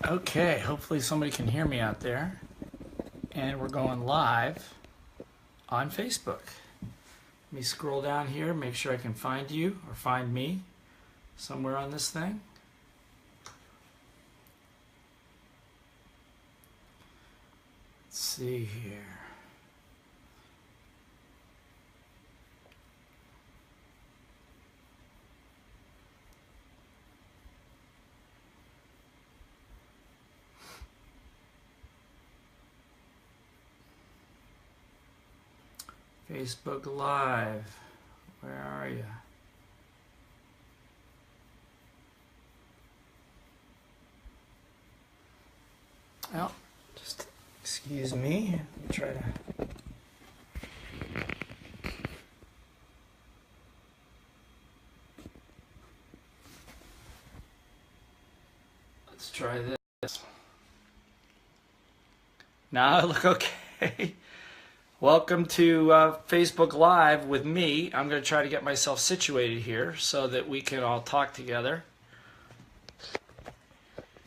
Okay, hopefully somebody can hear me out there. And we're going live on Facebook. Let me scroll down here, make sure I can find you or find me somewhere on this thing. Let's see here. Facebook Live, where are you? Well, just excuse me. Let me try to. Let's try this. Now I look okay. Welcome to Facebook Live with me. I'm going to try to get myself situated here so that we can all talk together.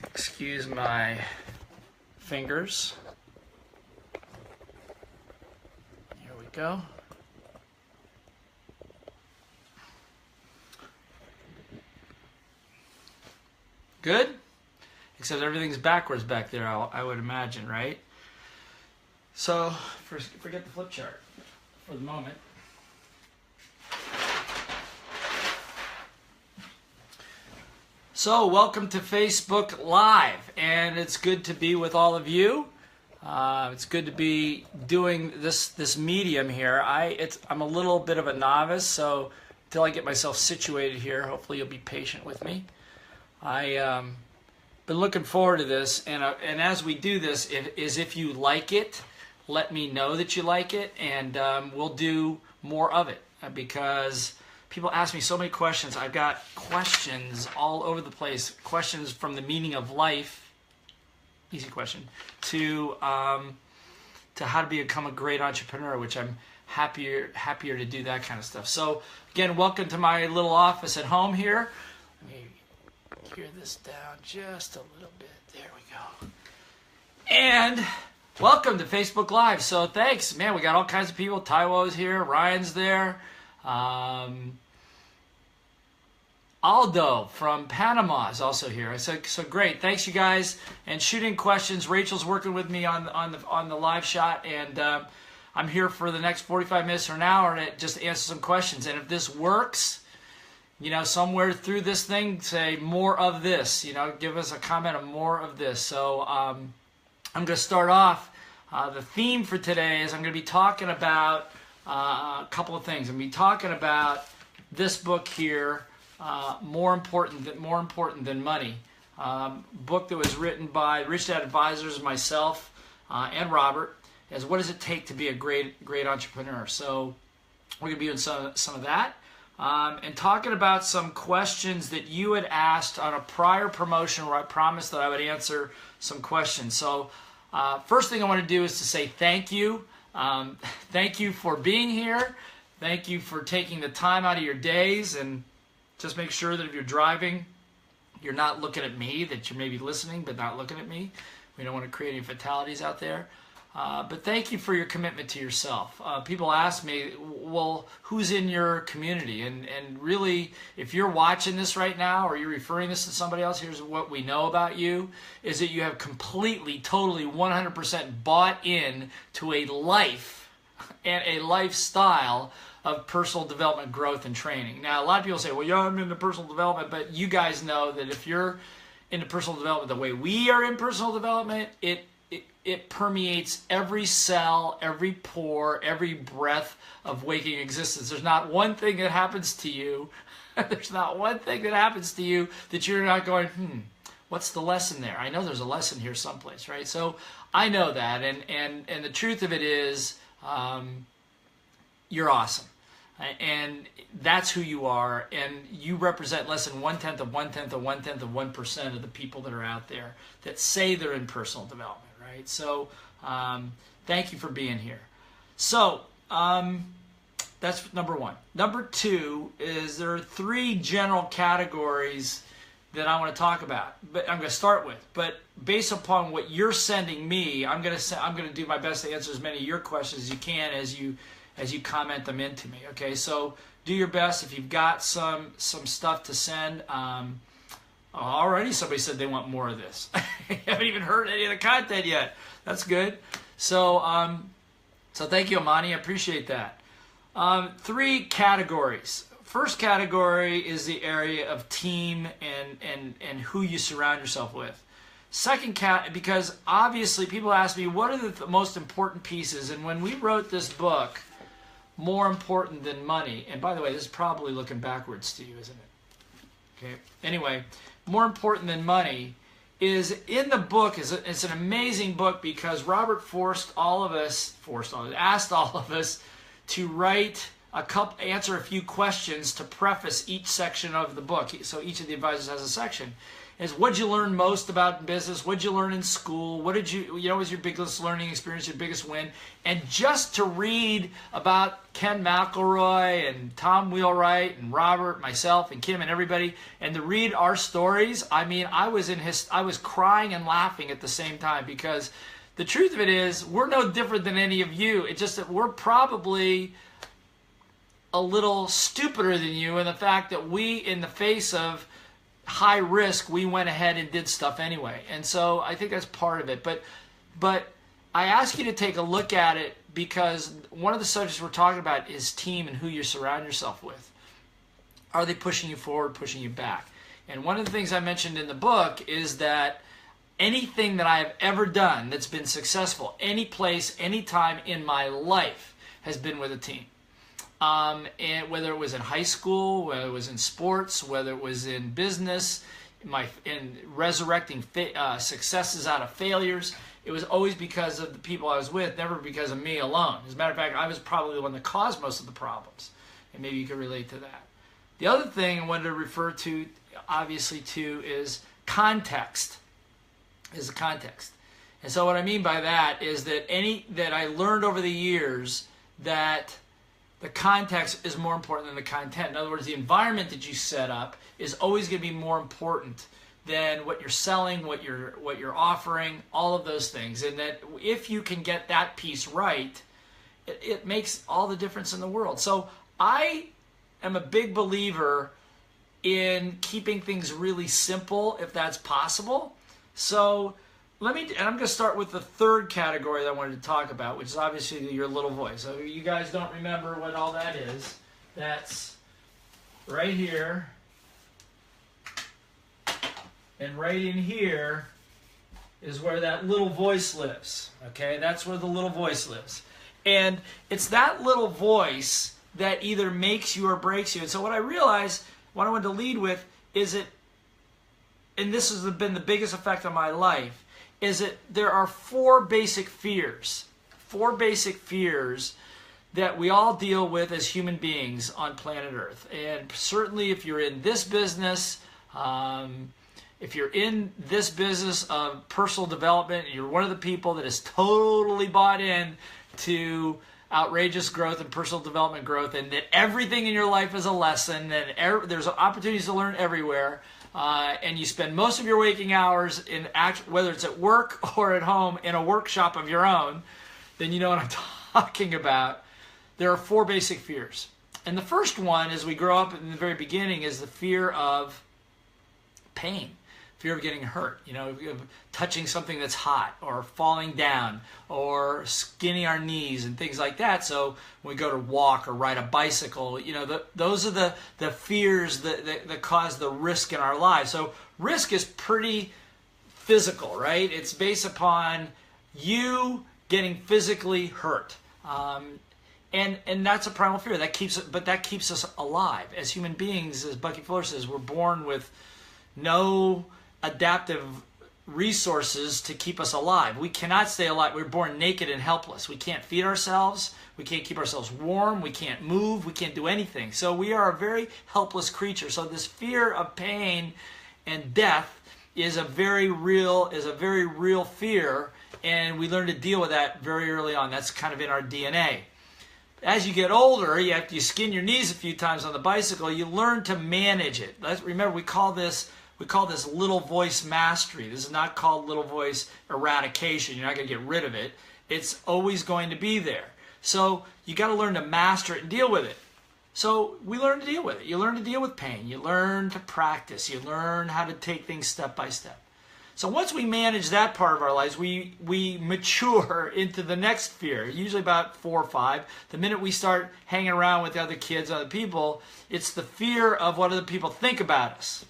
Excuse my fingers. Here we go. Good? Except everything's backwards back there, I would imagine, right? So, forget the flip chart for the moment. So, welcome to Facebook Live, and it's good to be with all of you. It's good to be doing this medium here. I'm a little bit of a novice, so until I get myself situated here, hopefully you'll be patient with me. I've been looking forward to this, and as we do this, if you like it, let me know that you like it, and we'll do more of it because people ask me so many questions. I've got questions all over the place, questions from the meaning of life, easy question, to how to become a great entrepreneur, which I'm happier to do that kind of stuff. So again, welcome to my little office at home here. Let me gear this down just a little bit. There we go. And welcome to Facebook Live. So thanks, man. We got all kinds of people. Taiwo's here. Ryan's there. Aldo from Panama is also here. I said, so great. Thanks, you guys. And shooting questions. Rachel's working with me on the live shot, and I'm here for the next 45 minutes or an hour to just answer some questions. And if this works, somewhere through this thing, say more of this. Give us a comment of more of this. So I'm going to start off. The theme for today is I'm going to be talking about a couple of things. I'm going to be talking about this book here, More Important Than Money. Book that was written by Rich Dad Advisors, myself, and Robert, as what does it take to be a great entrepreneur. So we're going to be doing some of that. And talking about some questions that you had asked on a prior promotion where I promised that I would answer some questions. So first thing I want to do is to say thank you. Thank you for being here. Thank you for taking the time out of your days, and just make sure that if you're driving, you're not looking at me, that you're maybe listening but not looking at me. We don't want to create any fatalities out there. But thank you for your commitment to yourself. People ask me, well, who's in your community? And really, if you're watching this right now or you're referring this to somebody else, here's what we know about you, is that you have completely, totally, 100% bought in to a life and a lifestyle of personal development, growth, and training. Now, a lot of people say, well, yeah, I'm into personal development, but you guys know that if you're into personal development the way we are in personal development, it permeates every cell, every pore, every breath of waking existence. There's not one thing that happens to you. There's not one thing that happens to you that you're not going, what's the lesson there? I know there's a lesson here someplace, right? So I know that, and the truth of it is, you're awesome. And that's who you are, and you represent less than 1/10 of 1/10 of 1/10 of 1% of the people that are out there that say they're in personal development, right? So thank you for being here. So that's number one. Number two is there are three general categories that I want to talk about, but I'm going to start with. But based upon what you're sending me, I'm going to do my best to answer as many of your questions as you can as you comment them into me. Okay, so do your best. If you've got some stuff to send, already somebody said they want more of this. I haven't even heard any of the content yet. That's good. So thank you, Amani. I appreciate that. 3 categories. First category is the area of team and who you surround yourself with. Second because obviously people ask me, what are the most important pieces? And when we wrote this book, More Important Than Money, and by the way, this is probably looking backwards to you, isn't it? Okay. Anyway, More Important Than Money is in the book. It's an amazing book because Robert asked all of us to write answer a few questions to preface each section of the book. So each of the advisors has a section. Is what'd you learn most about business? What'd you learn in school? What was your biggest learning experience, your biggest win? And just to read about Ken McElroy and Tom Wheelwright and Robert, myself and Kim and everybody, and to read our stories, I mean, I was crying and laughing at the same time because the truth of it is we're no different than any of you. It's just that we're probably a little stupider than you in the fact that we, in the face of high risk, we went ahead and did stuff anyway. And so I think that's part of it. But I ask you to take a look at it because one of the subjects we're talking about is team and who you surround yourself with. Are they pushing you forward, pushing you back? And one of the things I mentioned in the book is that anything that I have ever done that's been successful, any place, any time in my life, has been with a team. And whether it was in high school, whether it was in sports, whether it was in business, in resurrecting successes out of failures, it was always because of the people I was with, never because of me alone. As a matter of fact, I was probably the one that caused most of the problems. And maybe you could relate to that. The other thing I wanted to refer to, obviously, too, is context. Is the context. And so what I mean by that is that I learned over the years that the context is more important than the content. In other words, the environment that you set up is always going to be more important than what you're selling, what you're offering, all of those things. And that if you can get that piece right, it makes all the difference in the world. So I am a big believer in keeping things really simple if that's possible. So and I'm going to start with the third category that I wanted to talk about, which is obviously your little voice. So if you guys don't remember what all that is, that's right here. And right in here is where that little voice lives. Okay, that's where the little voice lives. And it's that little voice that either makes you or breaks you. And so what I realized, what I wanted to lead with, is and this has been the biggest effect on my life, is that there are 4 basic fears. 4 basic fears that we all deal with as human beings on planet Earth. And certainly if you're in this business, if you're in this business of personal development, you're one of the people that is totally bought in to outrageous growth and personal development growth, and that everything in your life is a lesson, and there's opportunities to learn everywhere, and you spend most of your waking hours whether it's at work or at home in a workshop of your own, then you know what I'm talking about. There are 4 basic fears. And the first one, as we grow up in the very beginning, is the fear of pain. Fear of getting hurt, of touching something that's hot, or falling down, or skinning our knees and things like that. So when we go to walk or ride a bicycle, those are the fears that cause the risk in our lives. So risk is pretty physical, right? It's based upon you getting physically hurt. And that's a primal fear. That keeps us alive. As human beings, as Bucky Fuller says, we're born with no adaptive resources to keep us alive. We cannot stay alive. We're born naked and helpless. We can't feed ourselves. We can't keep ourselves warm. We can't move. We can't do anything. So we are a very helpless creature. So this fear of pain and death is a very real fear, and we learn to deal with that very early on. That's kind of in our DNA. As you get older, after you skin your knees a few times on the bicycle, you learn to manage it. Remember, we call this we call this little voice mastery. This is not called little voice eradication. You're not going to get rid of it. It's always going to be there. So you got to learn to master it and deal with it. So we learn to deal with it. You learn to deal with pain. You learn to practice. You learn how to take things step by step. So once we manage that part of our lives, we mature into the next fear, usually about 4 or 5. The minute we start hanging around with other kids, other people, it's the fear of what other people think about us.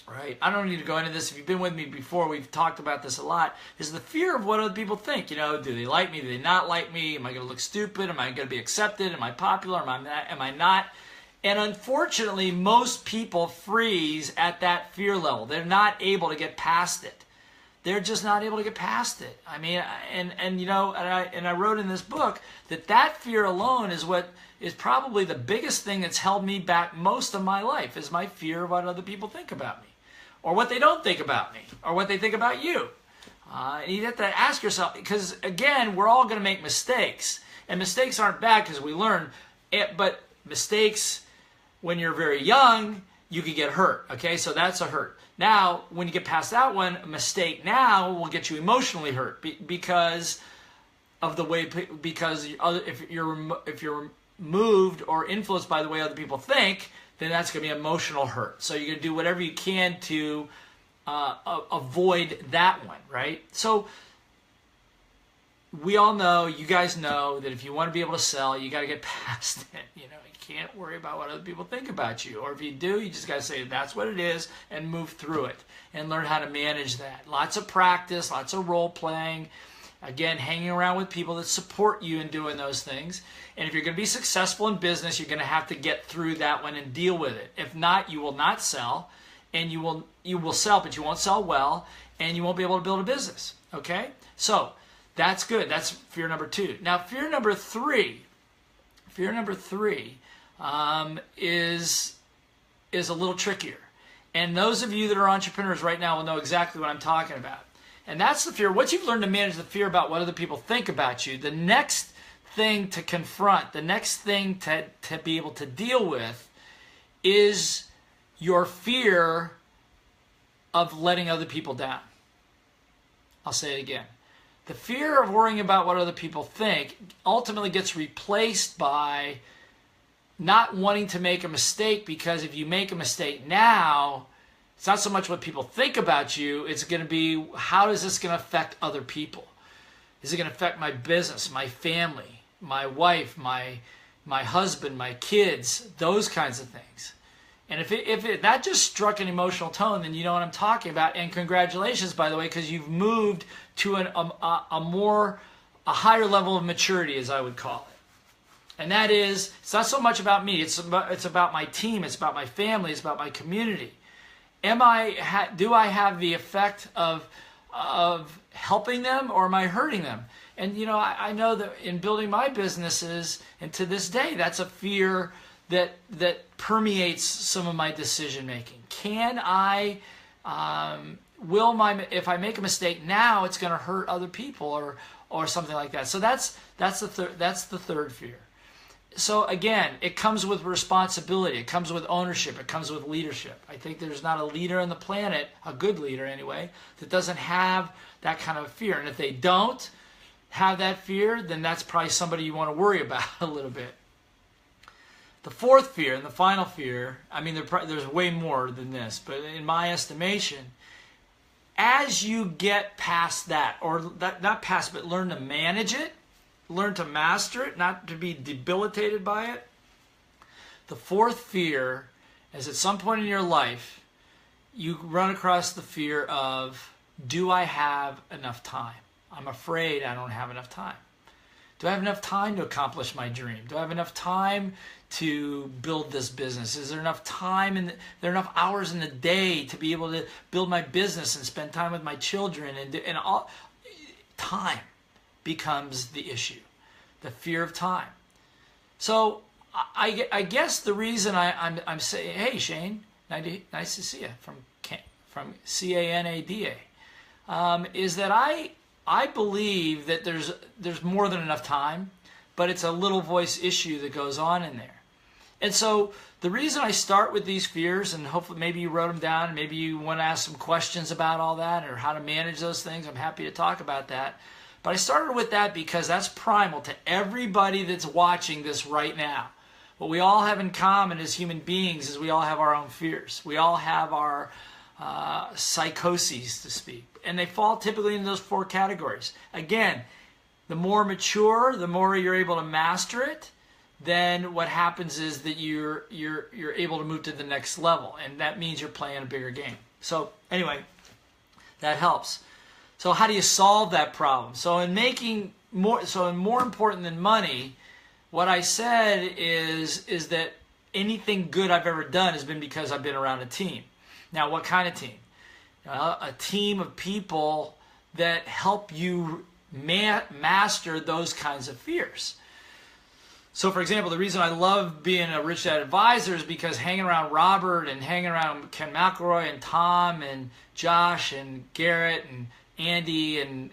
Right? I don't need to go into this. If you've been with me before, we've talked about this a lot. Is the fear of what other people think. You know, do they like me? Do they not like me? Am I going to look stupid? Am I going to be accepted? Am I popular? Am I not? And unfortunately, most people freeze at that fear level. They're not able to get past it. They're just not able to get past it. I mean, and you know, and I wrote in this book that fear alone is what is probably the biggest thing that's held me back most of my life, is my fear of what other people think about me, or what they don't think about me, or what they think about you. And you have to ask yourself, because again, we're all going to make mistakes, and mistakes aren't bad because we learn it, but mistakes when you're very young, you could get hurt, okay? So that's a hurt. Now, when you get past that one, a mistake now will get you emotionally hurt because of the way, because if you're moved or influenced by the way other people think, then that's going to be emotional hurt. So you're going to do whatever you can to avoid that one, right? So we all know, you guys know, that if you want to be able to sell, you got to get past it. You know, you can't worry about what other people think about you. Or if you do, you just got to say that's what it is and move through it and learn how to manage that. Lots of practice, lots of role playing. Again, hanging around with people that support you in doing those things. And if you're going to be successful in business, you're going to have to get through that one and deal with it. If not, you will not sell, and you will sell, but you won't sell well, and you won't be able to build a business. Okay? So that's good. That's fear number 2. Now, fear number 3 is a little trickier. And those of you that are entrepreneurs right now will know exactly what I'm talking about. And that's the fear. Once you've learned to manage the fear about what other people think about you, the next thing to confront, the next thing to be able to deal with is your fear of letting other people down. I'll say it again. The fear of worrying about what other people think ultimately gets replaced by not wanting to make a mistake, because if you make a mistake now, it's not so much what people think about you, it's going to be, how is this going to affect other people? Is it going to affect my business, my family, my wife, my husband, my kids, those kinds of things? And if that just struck an emotional tone, then you know what I'm talking about. And congratulations, by the way, because you've moved to a higher level of maturity, as I would call it. And that is, it's not so much about me. It's about my team. It's about my family. It's about my community. Do I have the effect of helping them, or am I hurting them? And you know, I know that in building my businesses, and to this day, that's a fear that permeates some of my decision making. Can I, if I make a mistake now, it's going to hurt other people, or something like that. So that's the third fear. So again, it comes with responsibility. It comes with ownership. It comes with leadership. I think there's not a leader on the planet, a good leader anyway, that doesn't have that kind of fear. And if they don't have that fear, then that's probably somebody you want to worry about a little bit. The fourth fear, and the final fear, I mean, there's way more than this, but in my estimation, as you get past that, or not past, but learn to manage it, learn to master it, not to be debilitated by it. The fourth fear is, at some point in your life, you run across the fear of, do I have enough time? I'm afraid I don't have enough time. Do I have enough time to accomplish my dream? Do I have enough time to build this business? Is there enough time, there are enough hours in the day to be able to build my business and spend time with my children? And all time becomes the issue, the fear of time. So I guess the reason I'm saying, hey Shane, nice to see you from Canada, is that I believe that there's more than enough time, but it's a little voice issue that goes on in there. And so the reason I start with these fears, and hopefully maybe you wrote them down, and maybe you want to ask some questions about all that or how to manage those things, I'm happy to talk about that. But I started with that because that's primal to everybody that's watching this right now. What we all have in common as human beings is we all have our own fears. We all have our psychoses, to speak. And they fall typically in those 4 categories. Again, the more mature, the more you're able to master it, then what happens is that you're able to move to the next level, and that means you're playing a bigger game. So anyway, that helps. So how do you solve that problem? So in more important than money, what I said is that anything good I've ever done has been because I've been around a team. Now, what kind of team? A team of people that help you master those kinds of fears. So, for example, the reason I love being a Rich Dad Advisor is because hanging around Robert and hanging around Ken McElroy and Tom and Josh and Garrett and Andy and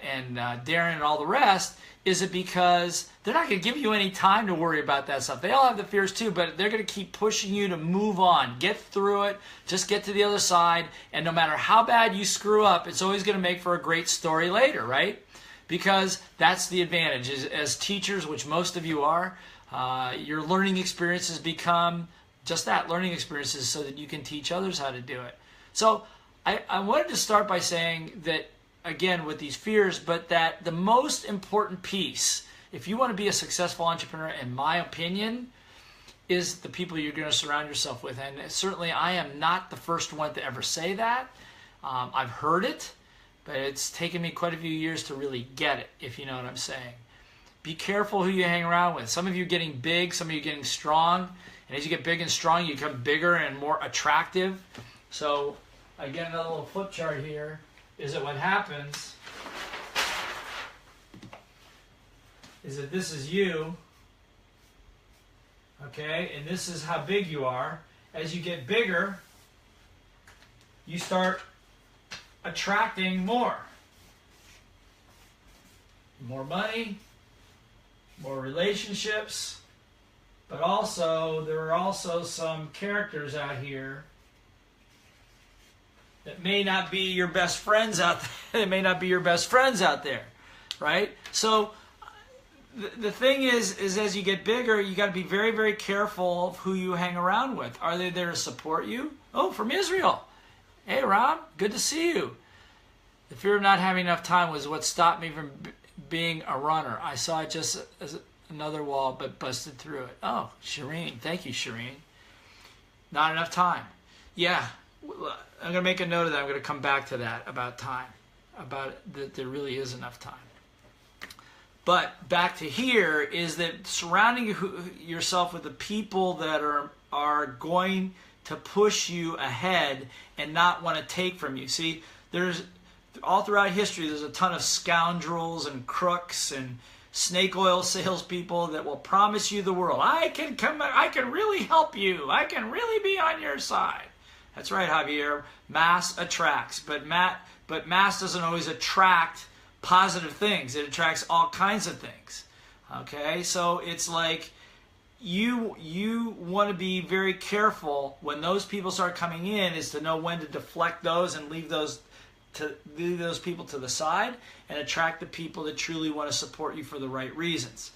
Darren and all the rest is it because they're not going to give you any time to worry about that stuff. They all have the fears too, but they're going to keep pushing you to move on, get through it, just get to the other side, and no matter how bad you screw up, it's always going to make for a great story later, right? Because that's the advantage. As teachers, which most of you are, your learning experiences become just that, learning experiences, so that you can teach others how to do it. So I wanted to start by saying that, again, with these fears, but that the most important piece, if you want to be a successful entrepreneur, in my opinion, is the people you're going to surround yourself with. And certainly I am not the first one to ever say that. I've heard it, but it's taken me quite a few years to really get it, if you know what I'm saying. Be careful who you hang around with. Some of you are getting big, some of you are getting strong. And as you get big and strong, you become bigger and more attractive. So I get another little flip chart here. Is that what happens is that this is you, okay, and this is how big you are. As you get bigger, you start attracting more money, more relationships, but also there are also some characters out here that may not be your best friends out there. It may not be your best friends out there, right? So the thing is as you get bigger, you got to be very, very careful of who you hang around with. Are they there to support you? Oh, from Israel. Hey, Rob, good to see you. The fear of not having enough time was what stopped me from being a runner. I saw it just as another wall, but busted through it. Oh, Shireen. Thank you, Shireen. Not enough time. Yeah. I'm going to make a note of that. I'm going to come back to that about time, about that there really is enough time. But back to here is that surrounding yourself with the people that are going to push you ahead and not want to take from you. See, there's all throughout history, there's a ton of scoundrels and crooks and snake oil salespeople that will promise you the world. I can really help you. I can really be on your side. That's right, Javier. Mass attracts, but mass doesn't always attract positive things. It attracts all kinds of things. Okay, so it's like you want to be very careful when those people start coming in, is to know when to deflect those and leave those people to the side and attract the people that truly want to support you for the right reasons.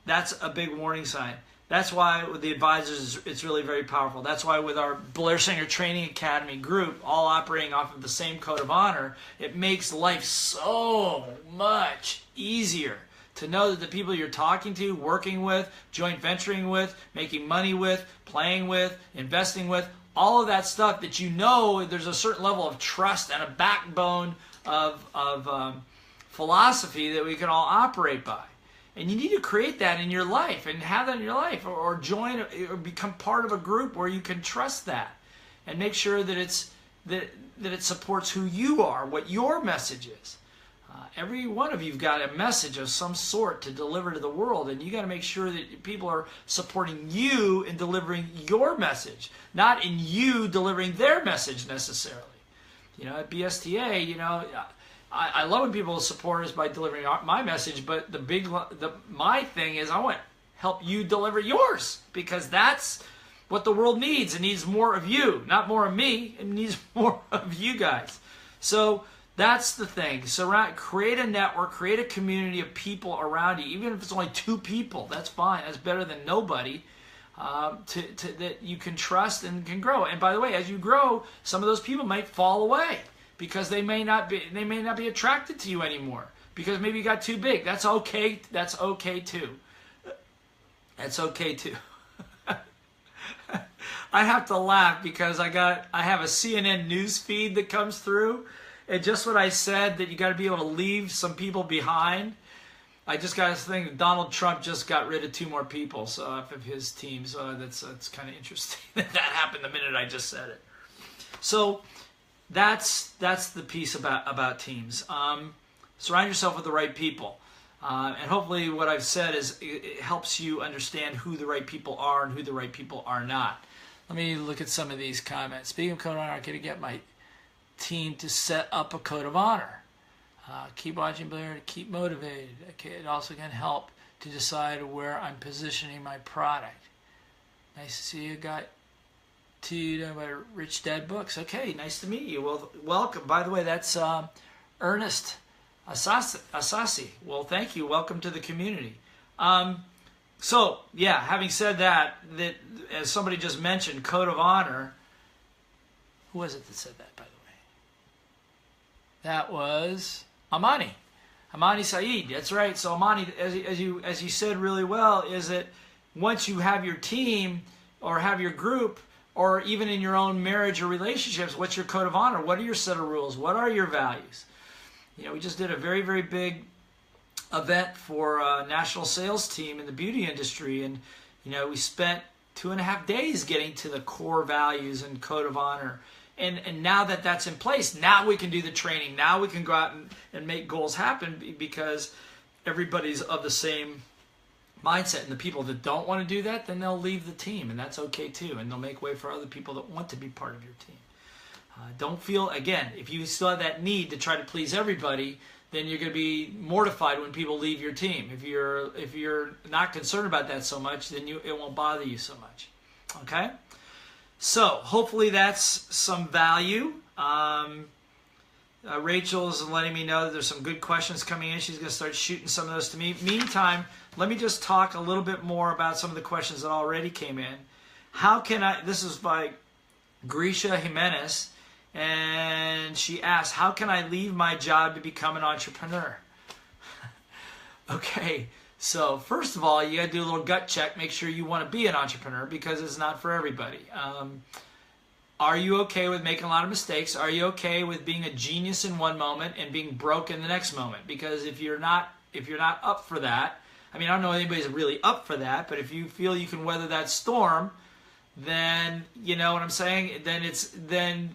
That's a big warning sign. That's why with the advisors, it's really very powerful. That's why with our Blair Singer Training Academy group, all operating off of the same code of honor, it makes life so much easier to know that the people you're talking to, working with, joint venturing with, making money with, playing with, investing with, all of that stuff that you know there's a certain level of trust and a backbone of philosophy that we can all operate by. And you need to create that in your life and have that in your life, or join or become part of a group where you can trust that and make sure that it supports who you are, what your message is. Every one of you've got a message of some sort to deliver to the world, and you got to make sure that people are supporting you in delivering your message, not in you delivering their message necessarily. At BSTA, I love when people support us by delivering my message, but my thing is I want help you deliver yours, because that's what the world needs. It needs more of you, not more of me. It needs more of you guys. So that's the thing. Create a network, create a community of people around you. Even if it's only 2 people, that's fine. That's better than nobody. That you can trust and can grow. And by the way, as you grow, some of those people might fall away because they may not be attracted to you anymore because maybe you got too big. That's okay. That's okay too. That's okay too. I have to laugh because I have a CNN news feed that comes through, and just what I said, that you got to be able to leave some people behind. I just got this thing that Donald Trump just got rid of 2 more people off of his team. So that's kind of interesting that happened the minute I just said it. So that's the piece about teams. Surround yourself with the right people. And hopefully what I've said it helps you understand who the right people are and who the right people are not. Let me look at some of these comments. Speaking of code of honor, I'm going to get my team to set up a code of honor. Keep watching Blair to keep motivated. Okay, it also can help to decide where I'm positioning my product. Nice to see you. Got to know about Rich Dad Books. Okay, nice to meet you. Well, welcome. By the way, that's Ernest Asasi. Well, thank you. Welcome to the community. So, yeah, having said that, as somebody just mentioned, code of honor. Who was it that said that, by the way? That was Amani Saeed. That's right. So Amani, as you said really well, is that once you have your team or have your group, or even in your own marriage or relationships, what's your code of honor? What are your set of rules? What are your values? We just did a very, very big event for a national sales team in the beauty industry, and we spent 2.5 days getting to the core values and code of honor. And now that that's in place, now we can do the training. Now we can go out and make goals happen because everybody's of the same mindset. And the people that don't want to do that, then they'll leave the team, and that's okay too. And they'll make way for other people that want to be part of your team. Don't feel, again, if you still have that need to try to please everybody, then you're going to be mortified when people leave your team. If you're not concerned about that so much, then it won't bother you so much. Okay? So hopefully that's some value. Rachel's letting me know that there's some good questions coming in. She's going to start shooting some of those to me. Meantime, let me just talk a little bit more about some of the questions that already came in. This is by Grisha Jimenez, and she asked, how can I leave my job to become an entrepreneur? Okay. So first of all, you got to do a little gut check. Make sure you want to be an entrepreneur because it's not for everybody. Are you okay with making a lot of mistakes? Are you okay with being a genius in one moment and being broke in the next moment? Because if you're not up for that, I don't know if anybody's really up for that, but if you feel you can weather that storm, then you know what I'm saying. Then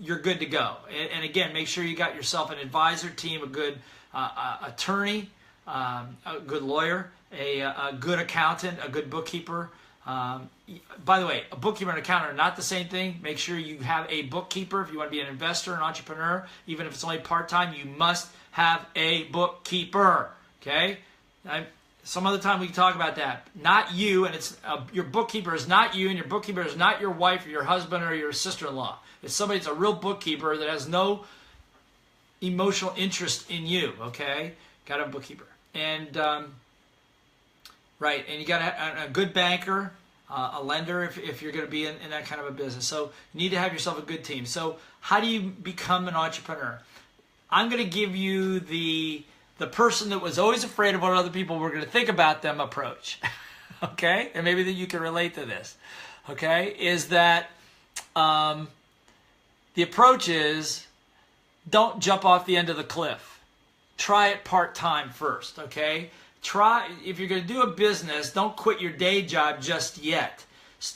you're good to go. And again, make sure you got yourself an advisor team, a good attorney. A good lawyer, a good accountant, a good bookkeeper. By the way, a bookkeeper and accountant are not the same thing. Make sure you have a bookkeeper. If you want to be an investor, an entrepreneur, even if it's only part-time, you must have a bookkeeper. Okay? Some other time we can talk about that. Not you, and it's your bookkeeper is not you, and your bookkeeper is not your wife or your husband or your sister-in-law. It's somebody that's a real bookkeeper that has no emotional interest in you. Okay? Got to have a bookkeeper. And right, and you got to have a good banker, a lender if you're going to be in that kind of a business. So you need to have yourself a good team. So how do you become an entrepreneur? I'm going to give you the person that was always afraid of what other people were going to think about them approach. Okay? And maybe that you can relate to this. Okay? Is that the approach is don't jump off the end of the cliff. Try it part-time first, okay? If you're going to do a business, don't quit your day job just yet.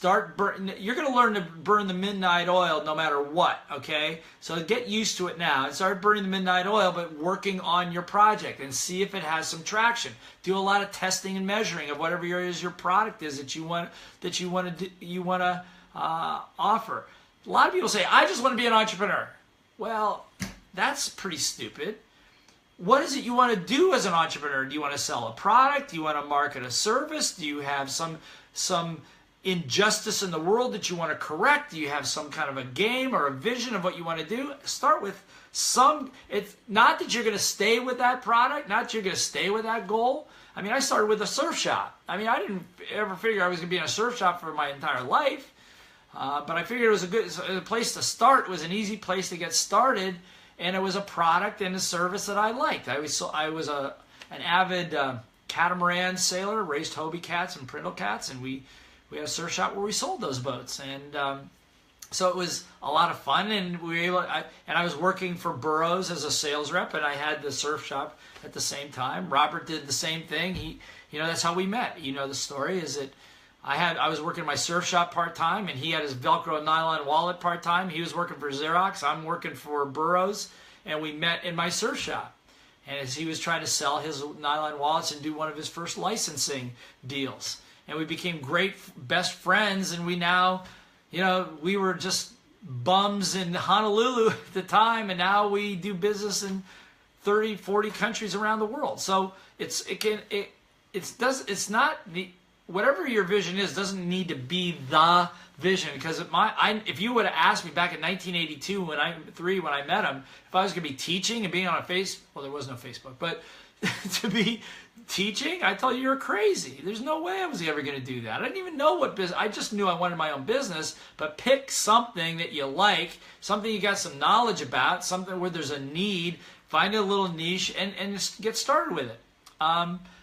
You're going to learn to burn the midnight oil no matter what, okay? So get used to it now and start burning the midnight oil, but working on your project and see if it has some traction. Do a lot of testing and measuring of whatever your product is that you want to offer. A lot of people say, I just want to be an entrepreneur. Well, that's pretty stupid. what is it you want to do as an entrepreneur? Do you want to sell a product? Do you want to market a service? Do you have some injustice in the world that you want to correct? Do you have some kind of a game or a vision of what you want to do? Start with some. It's not that you're going to stay with that product, not that you're going to stay with that goal. I mean, I started with a surf shop. I mean, I didn't ever figure I was going to be in a surf shop for my entire life, but I figured it was a place to start. It was an easy place to get started, and it was a product and a service that I liked. I was an avid catamaran sailor, raised Hobie cats and Prindle cats, and we had a surf shop where we sold those boats, and so it was a lot of fun. And we were able. I was working for Burroughs as a sales rep, and I had the surf shop at the same time. Robert did the same thing. That's how we met. You know the story is that I was working my surf shop part-time, and he had his Velcro nylon wallet part-time. He was working for Xerox. I'm working for Burroughs, and we met in my surf shop. And as he was trying to sell his nylon wallets and do one of his first licensing deals. And we became great best friends, and we now, we were just bums in Honolulu at the time, and now we do business in 30, 40 countries around the world. So whatever your vision is doesn't need to be the vision, because if you would have asked me back in 1982 when I met him, if I was going to be teaching and being on there was no Facebook, but to be teaching, I tell you, you're crazy. There's no way I was ever going to do that. I didn't even know what business. I just knew I wanted my own business, but pick something that you like, something you got some knowledge about, something where there's a need, find a little niche and just get started with it.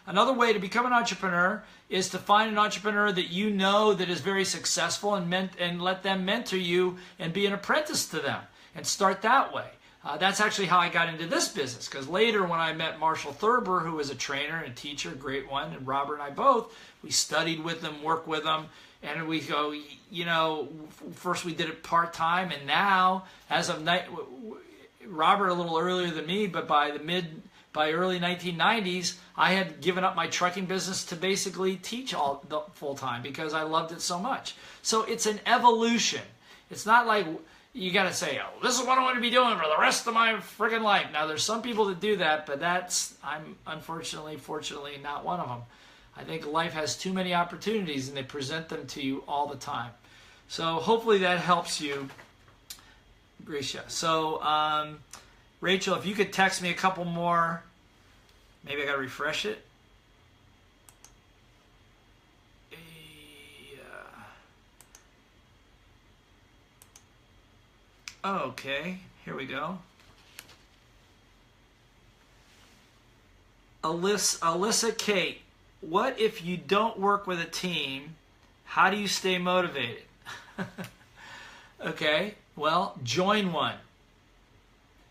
Another way to become an entrepreneur is to find an entrepreneur that you know that is very successful and let them mentor you and be an apprentice to them and start that way. That's actually how I got into this business, because later when I met Marshall Thurber, who was a trainer and a teacher, a great one, and Robert and I both, we studied with them, worked with them, and we go, first we did it part-time, and now, as of Robert a little earlier than me, but by early 1990s, I had given up my trucking business to basically teach all the full-time because I loved it so much. So it's an evolution. It's not like you got to say, oh, this is what I want to be doing for the rest of my friggin' life. Now, there's some people that do that, but I'm fortunately not one of them. I think life has too many opportunities, and they present them to you all the time. So hopefully that helps you, Grisha. So, Rachel, if you could text me a couple more. Maybe I got to refresh it. Okay, here we go. Alyssa Kate, what if you don't work with a team? How do you stay motivated? Okay, well, join one.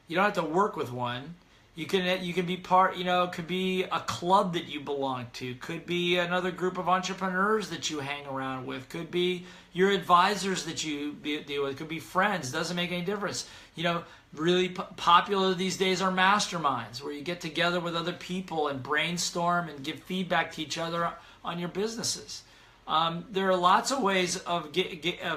You don't have to work with one. You can be part, it could be a club that you belong to, could be another group of entrepreneurs that you hang around with, could be your advisors that you deal with, could be friends, doesn't make any difference. Really popular these days are masterminds, where you get together with other people and brainstorm and give feedback to each other on your businesses. There are lots of ways of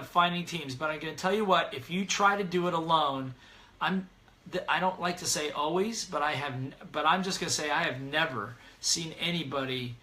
finding teams, but I'm going to tell you what, if you try to do it alone, I don't like to say always, but I'm just going to say I have never seen anybody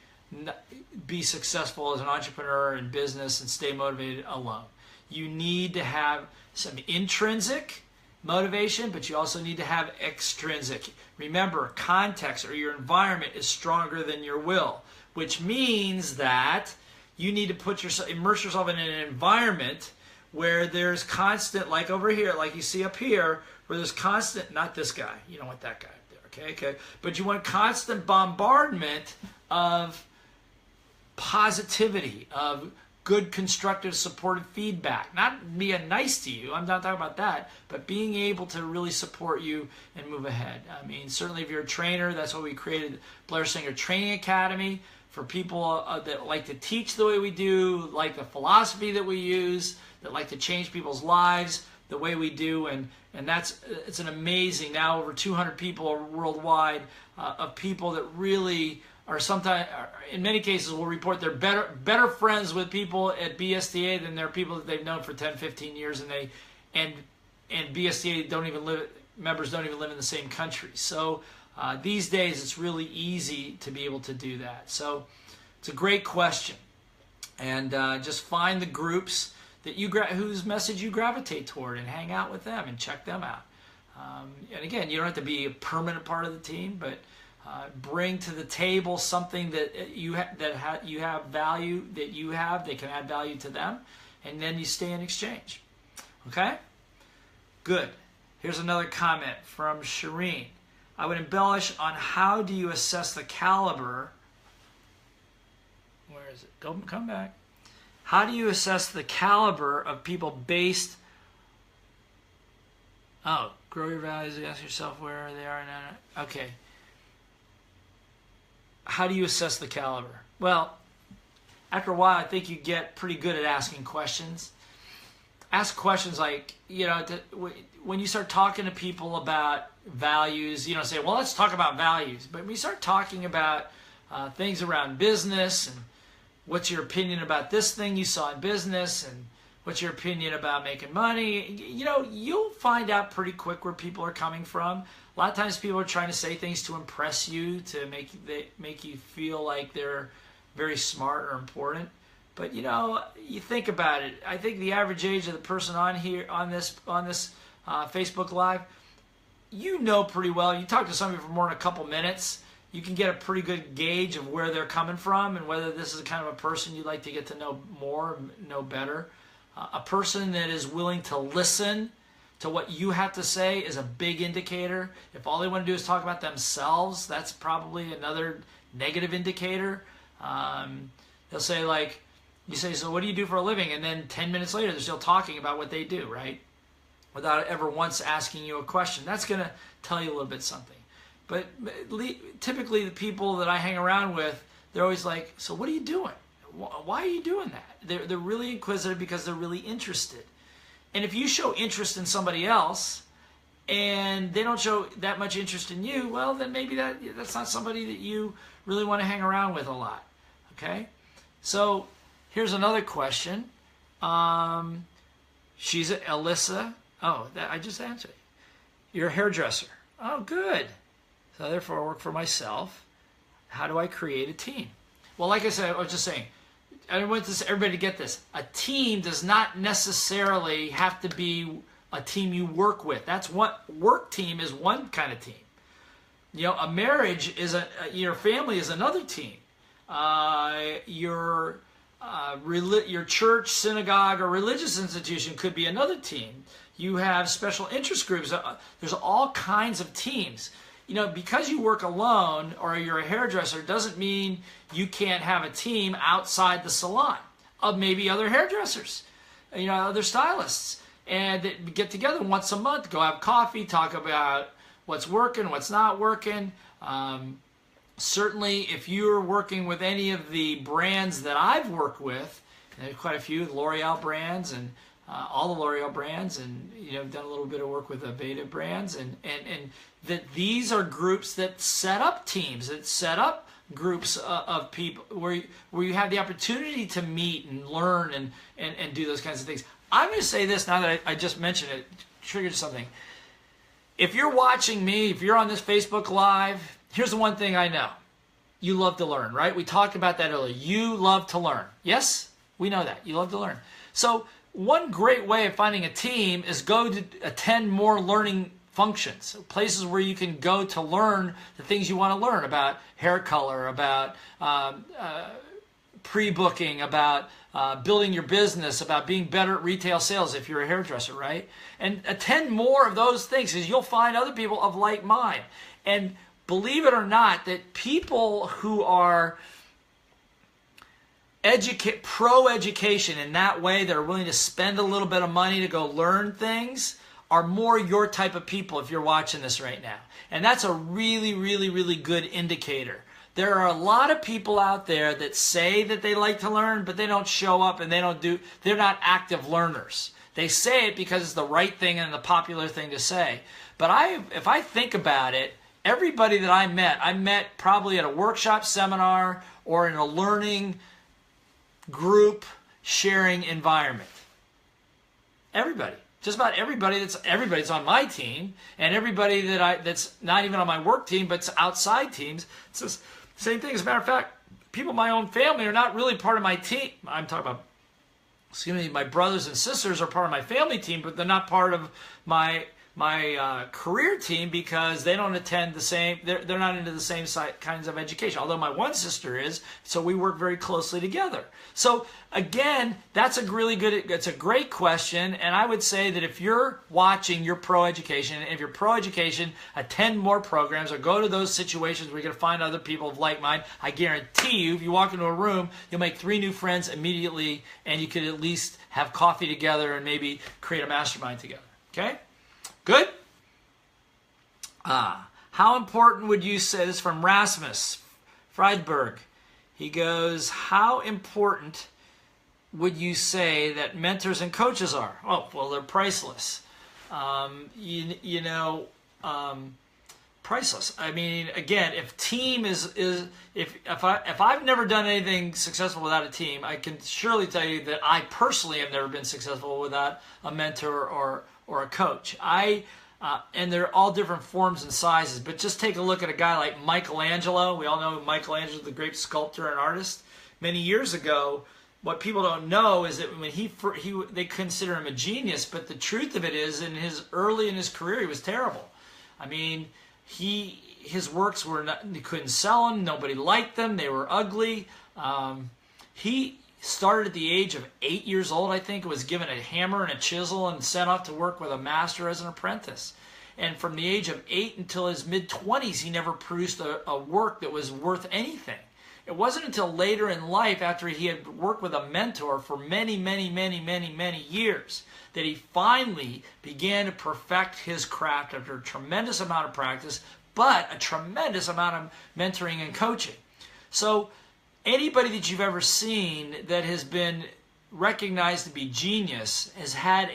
be successful as an entrepreneur in business and stay motivated alone. You need to have some intrinsic motivation, but you also need to have extrinsic. Remember, context or your environment is stronger than your will, which means that you need to immerse yourself in an environment where there's constant, like over here, like you see up here, where there's constant, not this guy, you don't want that guy up there, okay? But you want constant bombardment of positivity, of good, constructive, supportive feedback. Not being nice to you, I'm not talking about that, but being able to really support you and move ahead. I mean, certainly if you're a trainer, that's why we created Blair Singer Training Academy, for people that like to teach the way we do, like the philosophy that we use, that like to change people's lives the way we do, and it's an amazing, now over 200 people worldwide of people that really are sometimes, in many cases, will report they're better friends with people at BSTA than they're people that they've known for 10, 15 years, and BSTA members don't even live in the same country. So these days it's really easy to be able to do that. So it's a great question. And just find the groups that whose message you gravitate toward and hang out with them and check them out. And again, you don't have to be a permanent part of the team, but bring to the table something that you have value that you have that can add value to them, and then you stay in exchange. Okay? Good. Here's another comment from Shireen. I would embellish on how do you assess the caliber. Where is it? Come back. How do you assess the caliber of people based? Oh, grow your values. Ask yourself where they are. Okay. How do you assess the caliber? Well, after a while, I think you get pretty good at asking questions. Ask questions like, when you start talking to people about values, say, well, let's talk about values. But when you start talking about things around business and what's your opinion about this thing you saw in business and what's your opinion about making money, you'll find out pretty quick where people are coming from. A lot of times people are trying to say things to impress you, to make you feel like they're very smart or important. But you think about it. I think the average age of the person on this Facebook Live, pretty well. You talk to somebody for more than a couple minutes, you can get a pretty good gauge of where they're coming from and whether this is the kind of a person you'd like to get to know more, know better. A person that is willing to listen to what you have to say is a big indicator. If all they want to do is talk about themselves, that's probably another negative indicator. They'll say, like, you say, so what do you do for a living? And then 10 minutes later, they're still talking about what they do, right? Without ever once asking you a question. That's going to tell you a little bit something. But typically the people that I hang around with, they're always like, so what are you doing? Why are you doing that? They're really inquisitive because they're really interested. And if you show interest in somebody else and they don't show that much interest in you, well, then maybe that's not somebody that you really want to hang around with a lot. Okay? So here's another question. She's Alyssa. Oh, I just answered. You're a hairdresser. Oh, good. So therefore I work for myself. How do I create a team? Well, like I said, I was just saying, I want everybody to get this. A team does not necessarily have to be a team you work with. Work team is one kind of team. A marriage is your family is another team. Your church, synagogue, or religious institution could be another team. You have special interest groups. There's all kinds of teams. Because you work alone or you're a hairdresser doesn't mean you can't have a team outside the salon of maybe other hairdressers, other stylists, and get together once a month, go have coffee, talk about what's working, what's not working. Certainly, if you're working with any of the brands that I've worked with, and there's quite a few, L'Oreal brands and all the L'Oreal brands, and I've done a little bit of work with the Beta brands, and that these are groups that set up teams, that set up groups of people where you have the opportunity to meet and learn and do those kinds of things. I'm going to say this now that I just mentioned it, triggered something. If you're watching me, if you're on this Facebook Live, here's the one thing I know. You love to learn, right? We talked about that earlier. You love to learn. Yes? We know that. You love to learn. So one great way of finding a team is go to attend more learning functions, places where you can go to learn the things you want to learn about hair color, about pre-booking, about building your business, about being better at retail sales if you're a hairdresser, right? And attend more of those things because you'll find other people of like mind. And believe it or not, that people who are pro-education in that way, that are willing to spend a little bit of money to go learn things, are more your type of people if you're watching this right now. And that's a really, really, really good indicator. There are a lot of people out there that say that they like to learn, but they don't show up and they're not active learners. They say it because it's the right thing and the popular thing to say. But if I think about it, everybody that I met probably at a workshop, seminar, or in a learning group sharing environment. Everybody. just about everybody's on my team, and everybody that's not even on my work team, but it's outside teams. It's the same thing. As a matter of fact, people in my own family are not really part of my team. I'm talking about, my brothers and sisters are part of my family team, but they're not part of my career team because they don't attend the same, they're not into the same kinds of education, although my one sister is, so we work very closely together. So again, it's a great question, and I would say that if you're watching, you're pro-education, and if you're pro-education, attend more programs or go to those situations where you're going to find other people of like mind. I guarantee you, if you walk into a room, you'll make 3 new friends immediately, and you could at least have coffee together and maybe create a mastermind together, okay? Good? How important would you say, this is from Rasmus Friedberg. He goes, how important would you say that mentors and coaches are? Oh, well, they're priceless. Priceless. I mean, again, if team if I've never done anything successful without a team, I can surely tell you that I personally have never been successful without a mentor or a coach. And they're all different forms and sizes, but just take a look at a guy like Michelangelo. We all know Michelangelo, the great sculptor and artist. Many years ago, what people don't know is that when they consider him a genius, but the truth of it is, early in his career, he was terrible. I mean, his works you couldn't sell them, nobody liked them, they were ugly. He started at the age of 8 years old, I think, was given a hammer and a chisel and sent off to work with a master as an apprentice. And from the age of 8 until his mid-20s, he never produced a work that was worth anything. It wasn't until later in life, after he had worked with a mentor for many, many, many, many, many years, that he finally began to perfect his craft after a tremendous amount of practice, but a tremendous amount of mentoring and coaching. So anybody that you've ever seen that has been recognized to be genius has had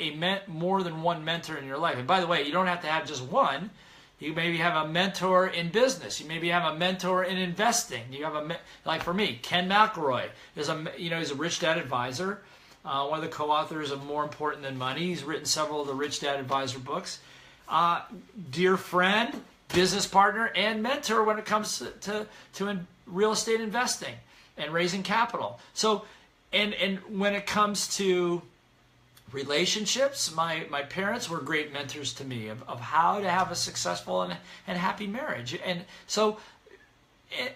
more than one mentor in your life. And by the way, you don't have to have just one. You maybe have a mentor in business. You maybe have a mentor in investing. You have like for me, Ken McElroy is he's a Rich Dad Advisor, one of the co-authors of More Important Than Money. He's written several of the Rich Dad Advisor books. Dear friend, business partner, and mentor when it comes to real estate investing and raising capital. So, and when it comes to relationships, my parents were great mentors to me of how to have a successful and happy marriage. And so,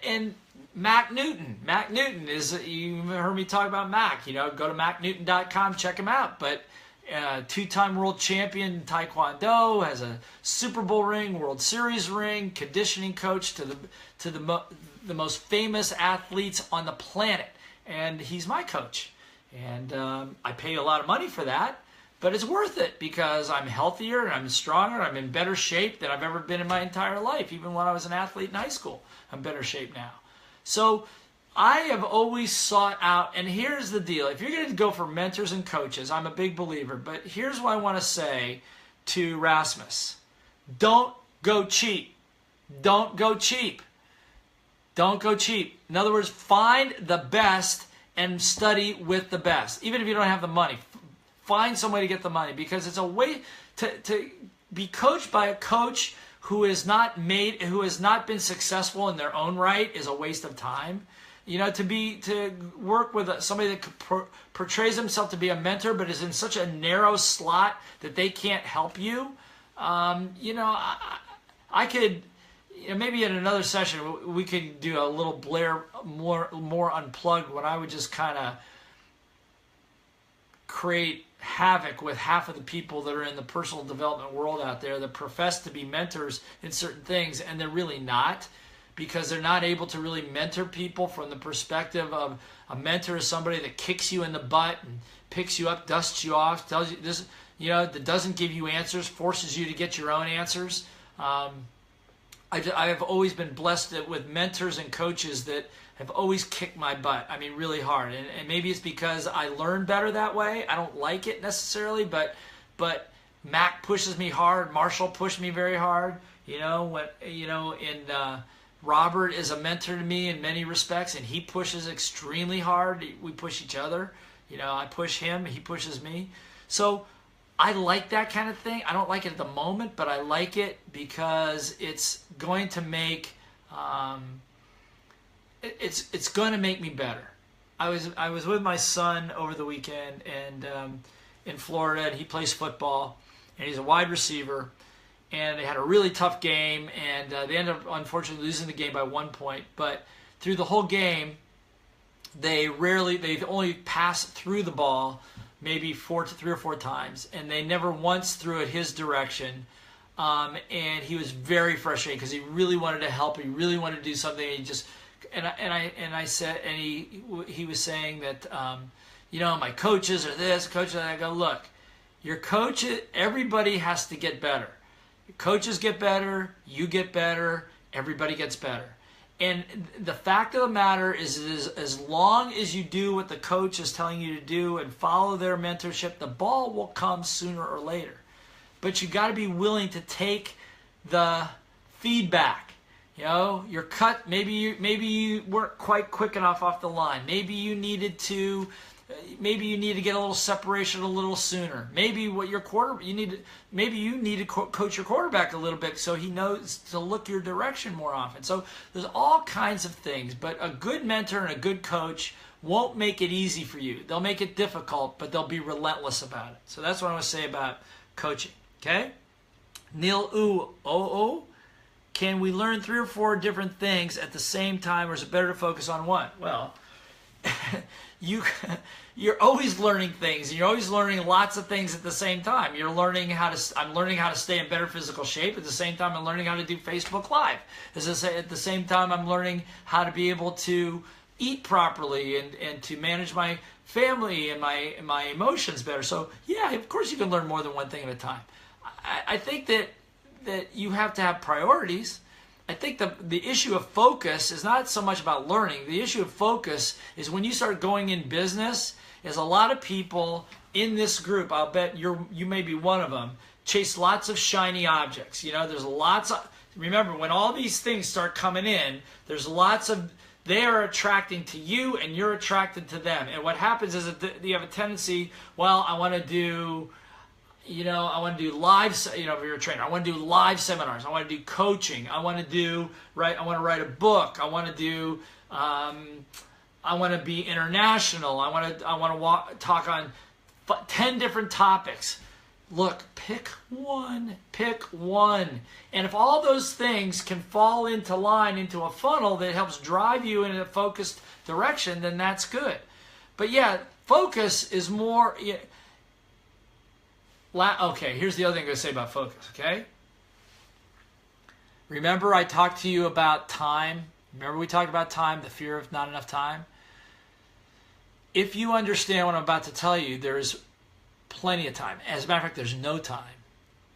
and Mac Newton is, you heard me talk about Mac, go to macnewton.com, check him out. But 2-time world champion in Taekwondo, has a Super Bowl ring, World Series ring, conditioning coach to the most famous athletes on the planet. And he's my coach. And I pay a lot of money for that, but it's worth it because I'm healthier and I'm stronger and I'm in better shape than I've ever been in my entire life. Even when I was an athlete in high school, I'm in better shape now. So I have always sought out, and here's the deal. If you're going to go for mentors and coaches, I'm a big believer, but here's what I want to say to Rasmus. Don't go cheap. Don't go cheap. Don't go cheap. In other words, find the best and study with the best. Even if you don't have the money, find some way to get the money, because it's a way to be coached by a coach who has not been successful in their own right is a waste of time. To work with somebody that portrays himself to be a mentor but is in such a narrow slot that they can't help you. I could, maybe in another session we could do a little Blair more unplugged, when I would just kind of create havoc with half of the people that are in the personal development world out there that profess to be mentors in certain things, and they're really not, because they're not able to really mentor people from the perspective of a mentor is somebody that kicks you in the butt and picks you up, dusts you off, tells you this, that doesn't give you answers, forces you to get your own answers. I have always been blessed with mentors and coaches that have always kicked my butt. I mean, really hard. And maybe it's because I learned better that way. I don't like it necessarily, but Mac pushes me hard. Marshall pushed me very hard. Robert is a mentor to me in many respects, and he pushes extremely hard. We push each other. I push him, he pushes me. So I like that kind of thing. I don't like it at the moment, but I like it because it's going to make it's going to make me better. I was with my son over the weekend and in Florida, and he plays football, and he's a wide receiver, and they had a really tough game, and they ended up unfortunately losing the game by 1 point. But through the whole game, they only passed through the ball maybe 3 or 4 times, and they never once threw it his direction. And he was very frustrated because he really wanted to help. He really wanted to do something. And he just I said, and he was saying that my coaches are this, coaches. And I go, look, your coaches. Everybody has to get better. Your coaches get better. You get better. Everybody gets better. And the fact of the matter is as long as you do what the coach is telling you to do and follow their mentorship, the ball will come sooner or later. But you got to be willing to take the feedback. You're cut. Maybe you weren't quite quick enough off the line. Maybe you need to get a little separation a little sooner. Maybe maybe you need to coach your quarterback a little bit so he knows to look your direction more often. So there's all kinds of things, but a good mentor and a good coach won't make it easy for you. They'll make it difficult, but they'll be relentless about it. So that's what I want to say about coaching. Okay? Neil can we learn 3 or 4 different things at the same time, or is it better to focus on one? Well, you're always learning things, and you're always learning lots of things at the same time. I'm learning how to stay in better physical shape. At the same time, I'm learning how to do Facebook Live. At the same time, I'm learning how to be able to eat properly and to manage my family and my emotions better. So yeah, of course you can learn more than one thing at a time. I think that you have to have priorities. I think the issue of focus is not so much about learning. The issue of focus is when you start going in business, is a lot of people in this group, I'll bet you may be one of them, chase lots of shiny objects. There's lots of, remember, when all these things start coming in, there's lots of, they are attracting to you and you're attracted to them. And what happens is that you have a tendency, well, I want to do live, if you're a trainer, I want to do live seminars. I want to do coaching. I want to write a book. I want to be international. I want to talk on 10 different topics. Look, pick one. And if all those things can fall into line, into a funnel that helps drive you in a focused direction, then that's good. But yeah, focus is more... Okay, here's the other thing I'm going to say about focus, okay? Remember I talked to you about time? Remember we talked about time, the fear of not enough time? If you understand what I'm about to tell you, there is plenty of time. As a matter of fact, there's no time.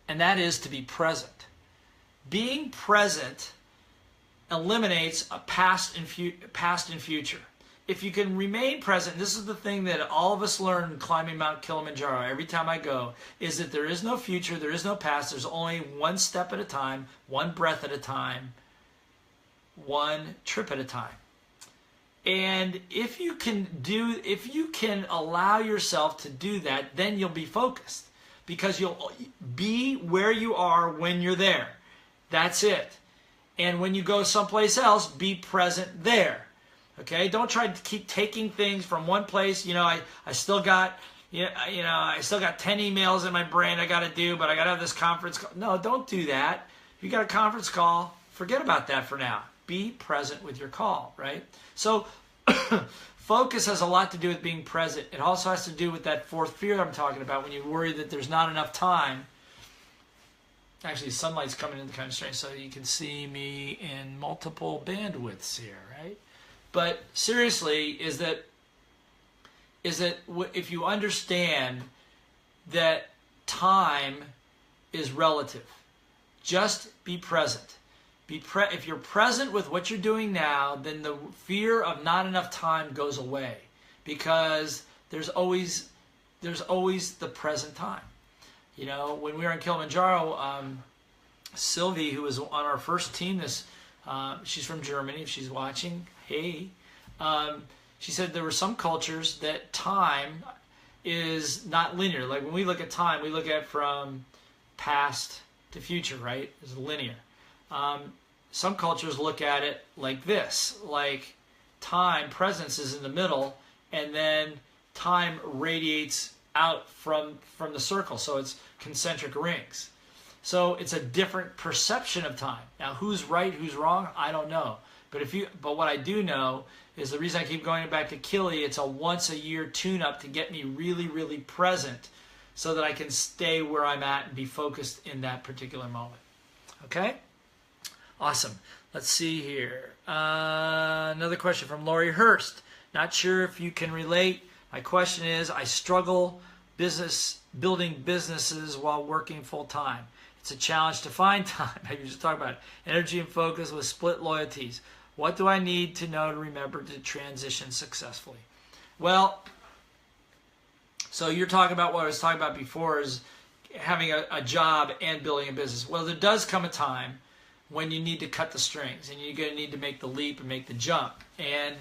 And that is to be present. Being present eliminates a past and future. If you can remain present, this is the thing that all of us learn climbing Mount Kilimanjaro every time I go, is that there is no future, there is no past, there's only one step at a time, one breath at a time, one trip at a time. And if you can allow yourself to do that, then you'll be focused, because you'll be where you are when you're there. That's it. And when you go someplace else, be present there. Okay, don't try to keep taking things from one place. I still got 10 emails in my brain I got to do, but I got to have this conference call. No, don't do that. If you got a conference call, forget about that for now. Be present with your call, right? So focus has a lot to do with being present. It also has to do with that fourth fear I'm talking about, when you worry that there's not enough time. Actually, sunlight's coming in kind of strange, so you can see me in multiple bandwidths here, right? But seriously, is that if you understand that time is relative, just be present. If you're present with what you're doing now, then the fear of not enough time goes away, because there's always the present time. When we were in Kilimanjaro, Sylvie, who was on our first team, she's from Germany, if she's watching, hey, she said there were some cultures that time is not linear. Like when we look at time, we look at from past to future, right? It's linear. Some cultures look at it like this, like time, presence is in the middle, and then time radiates out from the circle. So it's concentric rings. So it's a different perception of time. Now, who's right, who's wrong, I don't know. But what I do know is the reason I keep going back to Kili, it's a once a year tune-up to get me really, really present so that I can stay where I'm at and be focused in that particular moment. Okay? Awesome. Let's see here. Another question from Lori Hurst. Not sure if you can relate. My question is, I struggle building businesses while working full-time. It's a challenge to find time. I used to talk about it. Energy and focus with split loyalties. What do I need to know to remember to transition successfully? Well, so you're talking about what I was talking about before, is having a job and building a business. Well, there does come a time when you need to cut the strings and you're going to need to make the leap and make the jump. And,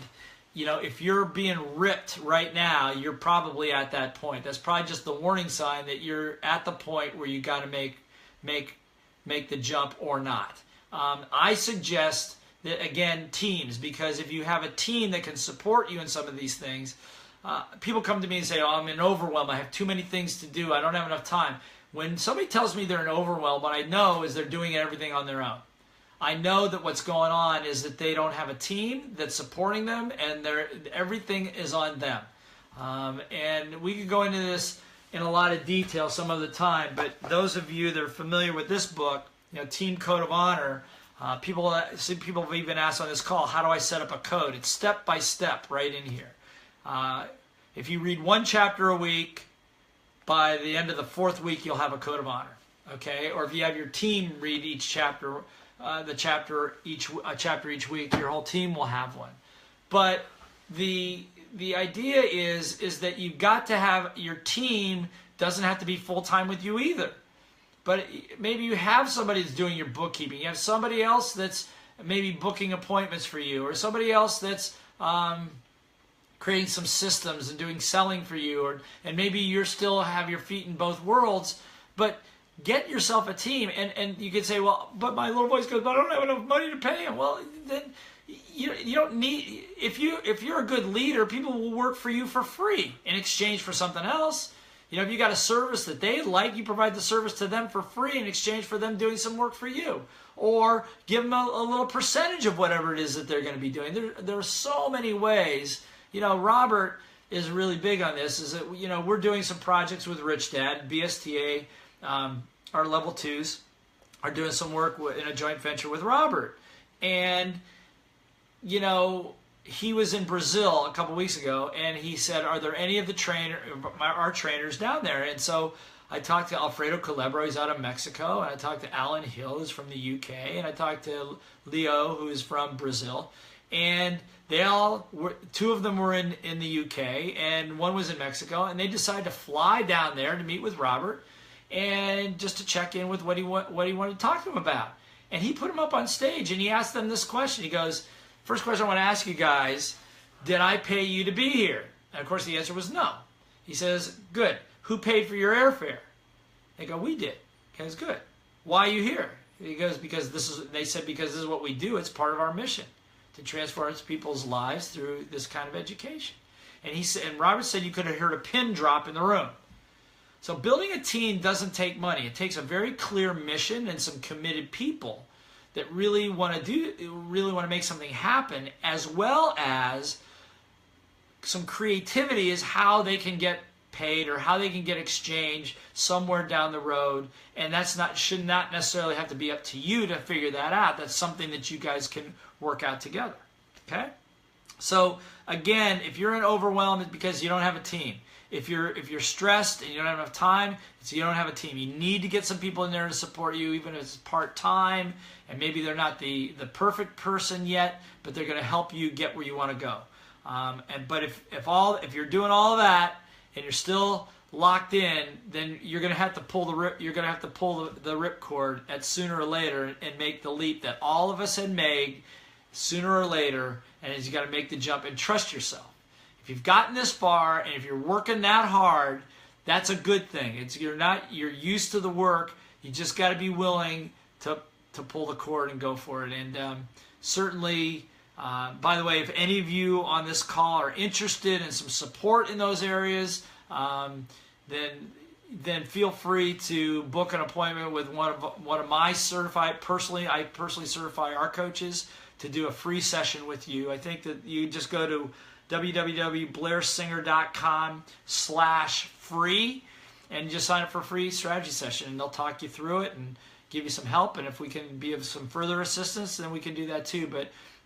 you know, if you're being ripped right now, you're probably at that point. That's probably just the warning sign that you're at the point where you got to make the jump or not. I suggest that, again, teams, because if you have a team that can support you in some of these things, people come to me and say, oh, I'm in overwhelm. I have too many things to do. I don't have enough time. When somebody tells me they're in overwhelm, what I know is they're doing everything on their own. I know that what's going on is that they don't have a team that's supporting them, and everything is on them. And we could go into this in a lot of detail some of the time, but those of you that are familiar with this book, you know, Team Code of Honor, people have even asked on this call, how do I set up a code? It's step by step right in here. If you read one chapter a week, by the end of the fourth week, you'll have a code of honor. Okay? Or if you have your team read each chapter, a chapter each week, your whole team will have one. But the idea is that you've got to have your team, doesn't have to be full-time with you either. But maybe you have somebody that's doing your bookkeeping. You have somebody else that's maybe booking appointments for you, or somebody else that's creating some systems and doing selling for you, and maybe you're still have your feet in both worlds. But get yourself a team, and you could say, well, but my little voice goes, but I don't have enough money to pay him. Well, then you don't need, if you're a good leader, people will work for you for free in exchange for something else. You know, if you got a service that they like, you provide the service to them for free in exchange for them doing some work for you. Or give them a little percentage of whatever it is that they're going to be doing. There are so many ways. You know, Robert is really big on this, is that, you know, we're doing some projects with Rich Dad, BSTA, our level 2s are doing some work in a joint venture with Robert. And, you know, he was in Brazil a couple weeks ago, and he said, are there any of our trainers down there? And so I talked to Alfredo Culebro, he's out of Mexico, and I talked to Alan Hill, who's from the UK, and I talked to Leo, who is from Brazil. And two of them were in the UK, and one was in Mexico, and they decided to fly down there to meet with Robert, and just to check in with what he wanted to talk to him about. And he put him up on stage, and he asked them this question. He goes, first question I want to ask you guys, did I pay you to be here? And of course the answer was no. He says, good. Who paid for your airfare? They go, we did. He goes, good. Why are you here? He goes, they said, because this is what we do. It's part of our mission to transform people's lives through this kind of education. And Robert said you could have heard a pin drop in the room. So building a team doesn't take money. It takes a very clear mission and some committed people that really want to make something happen, as well as some creativity is how they can get paid or how they can get exchanged somewhere down the road. And should not necessarily have to be up to you to figure that out. That's something that you guys can work out together. Okay? So again, if you're in overwhelm, it's because you don't have a team. If you're stressed and you don't have enough time, it's you don't have a team. You need to get some people in there to support you, even if it's part-time, and maybe they're not the perfect person yet, but they're going to help you get where you want to go. But if you're doing all of that and you're still locked in, then you're going to have to pull the ripcord at sooner or later and make the leap that all of us had made sooner or later. And you got to make the jump and trust yourself. If you've gotten this far and if you're working that hard, that's a good thing. You're used to the work. You just got to be willing to pull the cord and go for it. And certainly, by the way, if any of you on this call are interested in some support in those areas, then feel free to book an appointment with one of my I personally certify our coaches to do a free session with you. I think that you just go to www.blairsinger.com/free and just sign up for a free strategy session, and they'll talk you through it and give you some help. And if we can be of some further assistance, then we can do that too.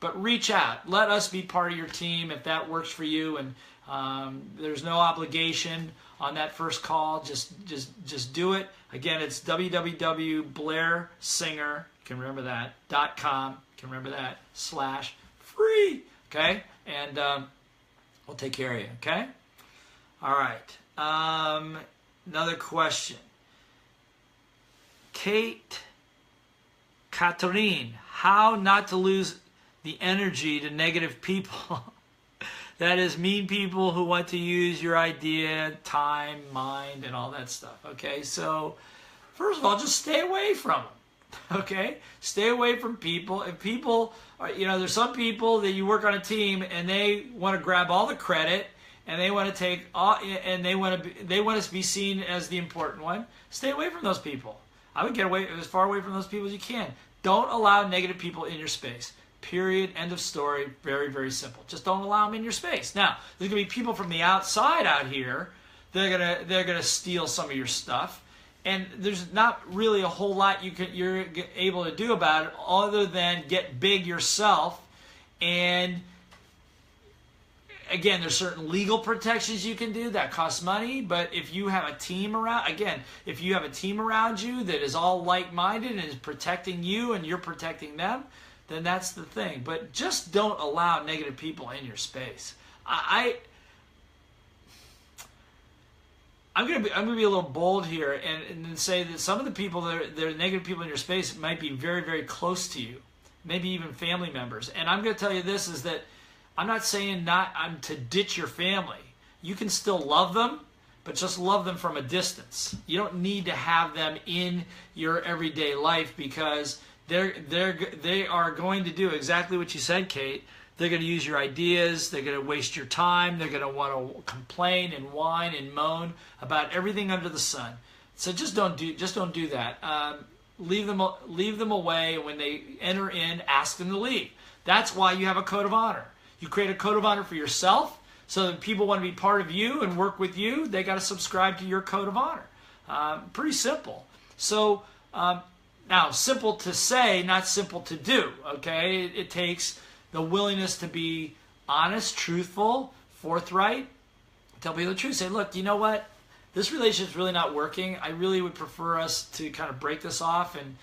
But reach out. Let us be part of your team if that works for you. And there's no obligation on that first call. Just do it. Again, it's www.blairsinger, you can remember that, .com, you can remember that, /free. Okay? And we'll take care of you. Okay? All right. Another question. Catherine, how not to lose the energy to negative people? That is, mean people who want to use your idea, time, mind, and all that stuff. Okay, so first of all, just stay away from them. Okay, stay away from people. If people are, there's some people that you work on a team and they want to grab all the credit and they want to take all, and they want to be seen as the important one. Stay away from those people. I would get away as far away from those people as you can. Don't allow negative people in your space. Period. End of story. Very, very simple. Just don't allow them in your space. Now, there's going to be people from the outside out here. They're gonna steal some of your stuff, and there's not really a whole lot you're able to do about it other than get big yourself. And again, there's certain legal protections you can do that cost money. But if you have a team around, if you have a team around you that is all like-minded and is protecting you and you're protecting them, then that's the thing. But just don't allow negative people in your space. I'm gonna be a little bold here and say that some of the people that are negative people in your space might be very, very close to you, maybe even family members. And I'm gonna tell you this, is that I'm not saying I'm to ditch your family. You can still love them, but just love them from a distance. You don't need to have them in your everyday life, because they are going to do exactly what you said, Kate. They're going to use your ideas. They're going to waste your time. They're going to want to complain and whine and moan about everything under the sun. So just don't do that. Leave them away. When they enter in, ask them to leave. That's why you have a code of honor. You create a code of honor for yourself, so that people want to be part of you and work with you. They got to subscribe to your code of honor. Pretty simple. So. Now, simple to say, not simple to do, okay? It takes the willingness to be honest, truthful, forthright, tell people the truth. Say, look, you know what? This relationship's really not working. I really would prefer us to kind of break this off, and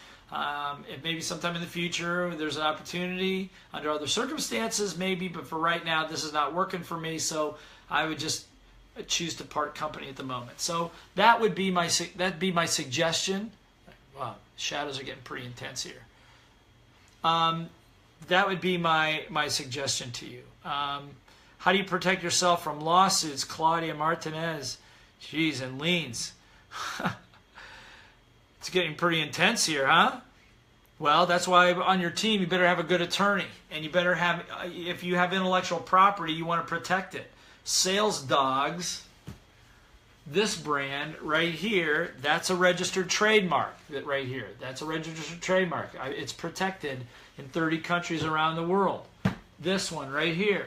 if maybe sometime in the future there's an opportunity under other circumstances, maybe, but for right now, this is not working for me, so I would just choose to part company at the moment. So that'd be my suggestion. Wow, shadows are getting pretty intense here. That would be my suggestion to you. How do you protect yourself from lawsuits? Claudia Martinez. Jeez, and liens. It's getting pretty intense here, huh? Well, that's why on your team you better have a good attorney. And you better have, if you have intellectual property, you want to protect it. Sales Dogs. This brand right here, that's a registered trademark. Right here, that's a registered trademark. It's protected in 30 countries around the world. This one right here,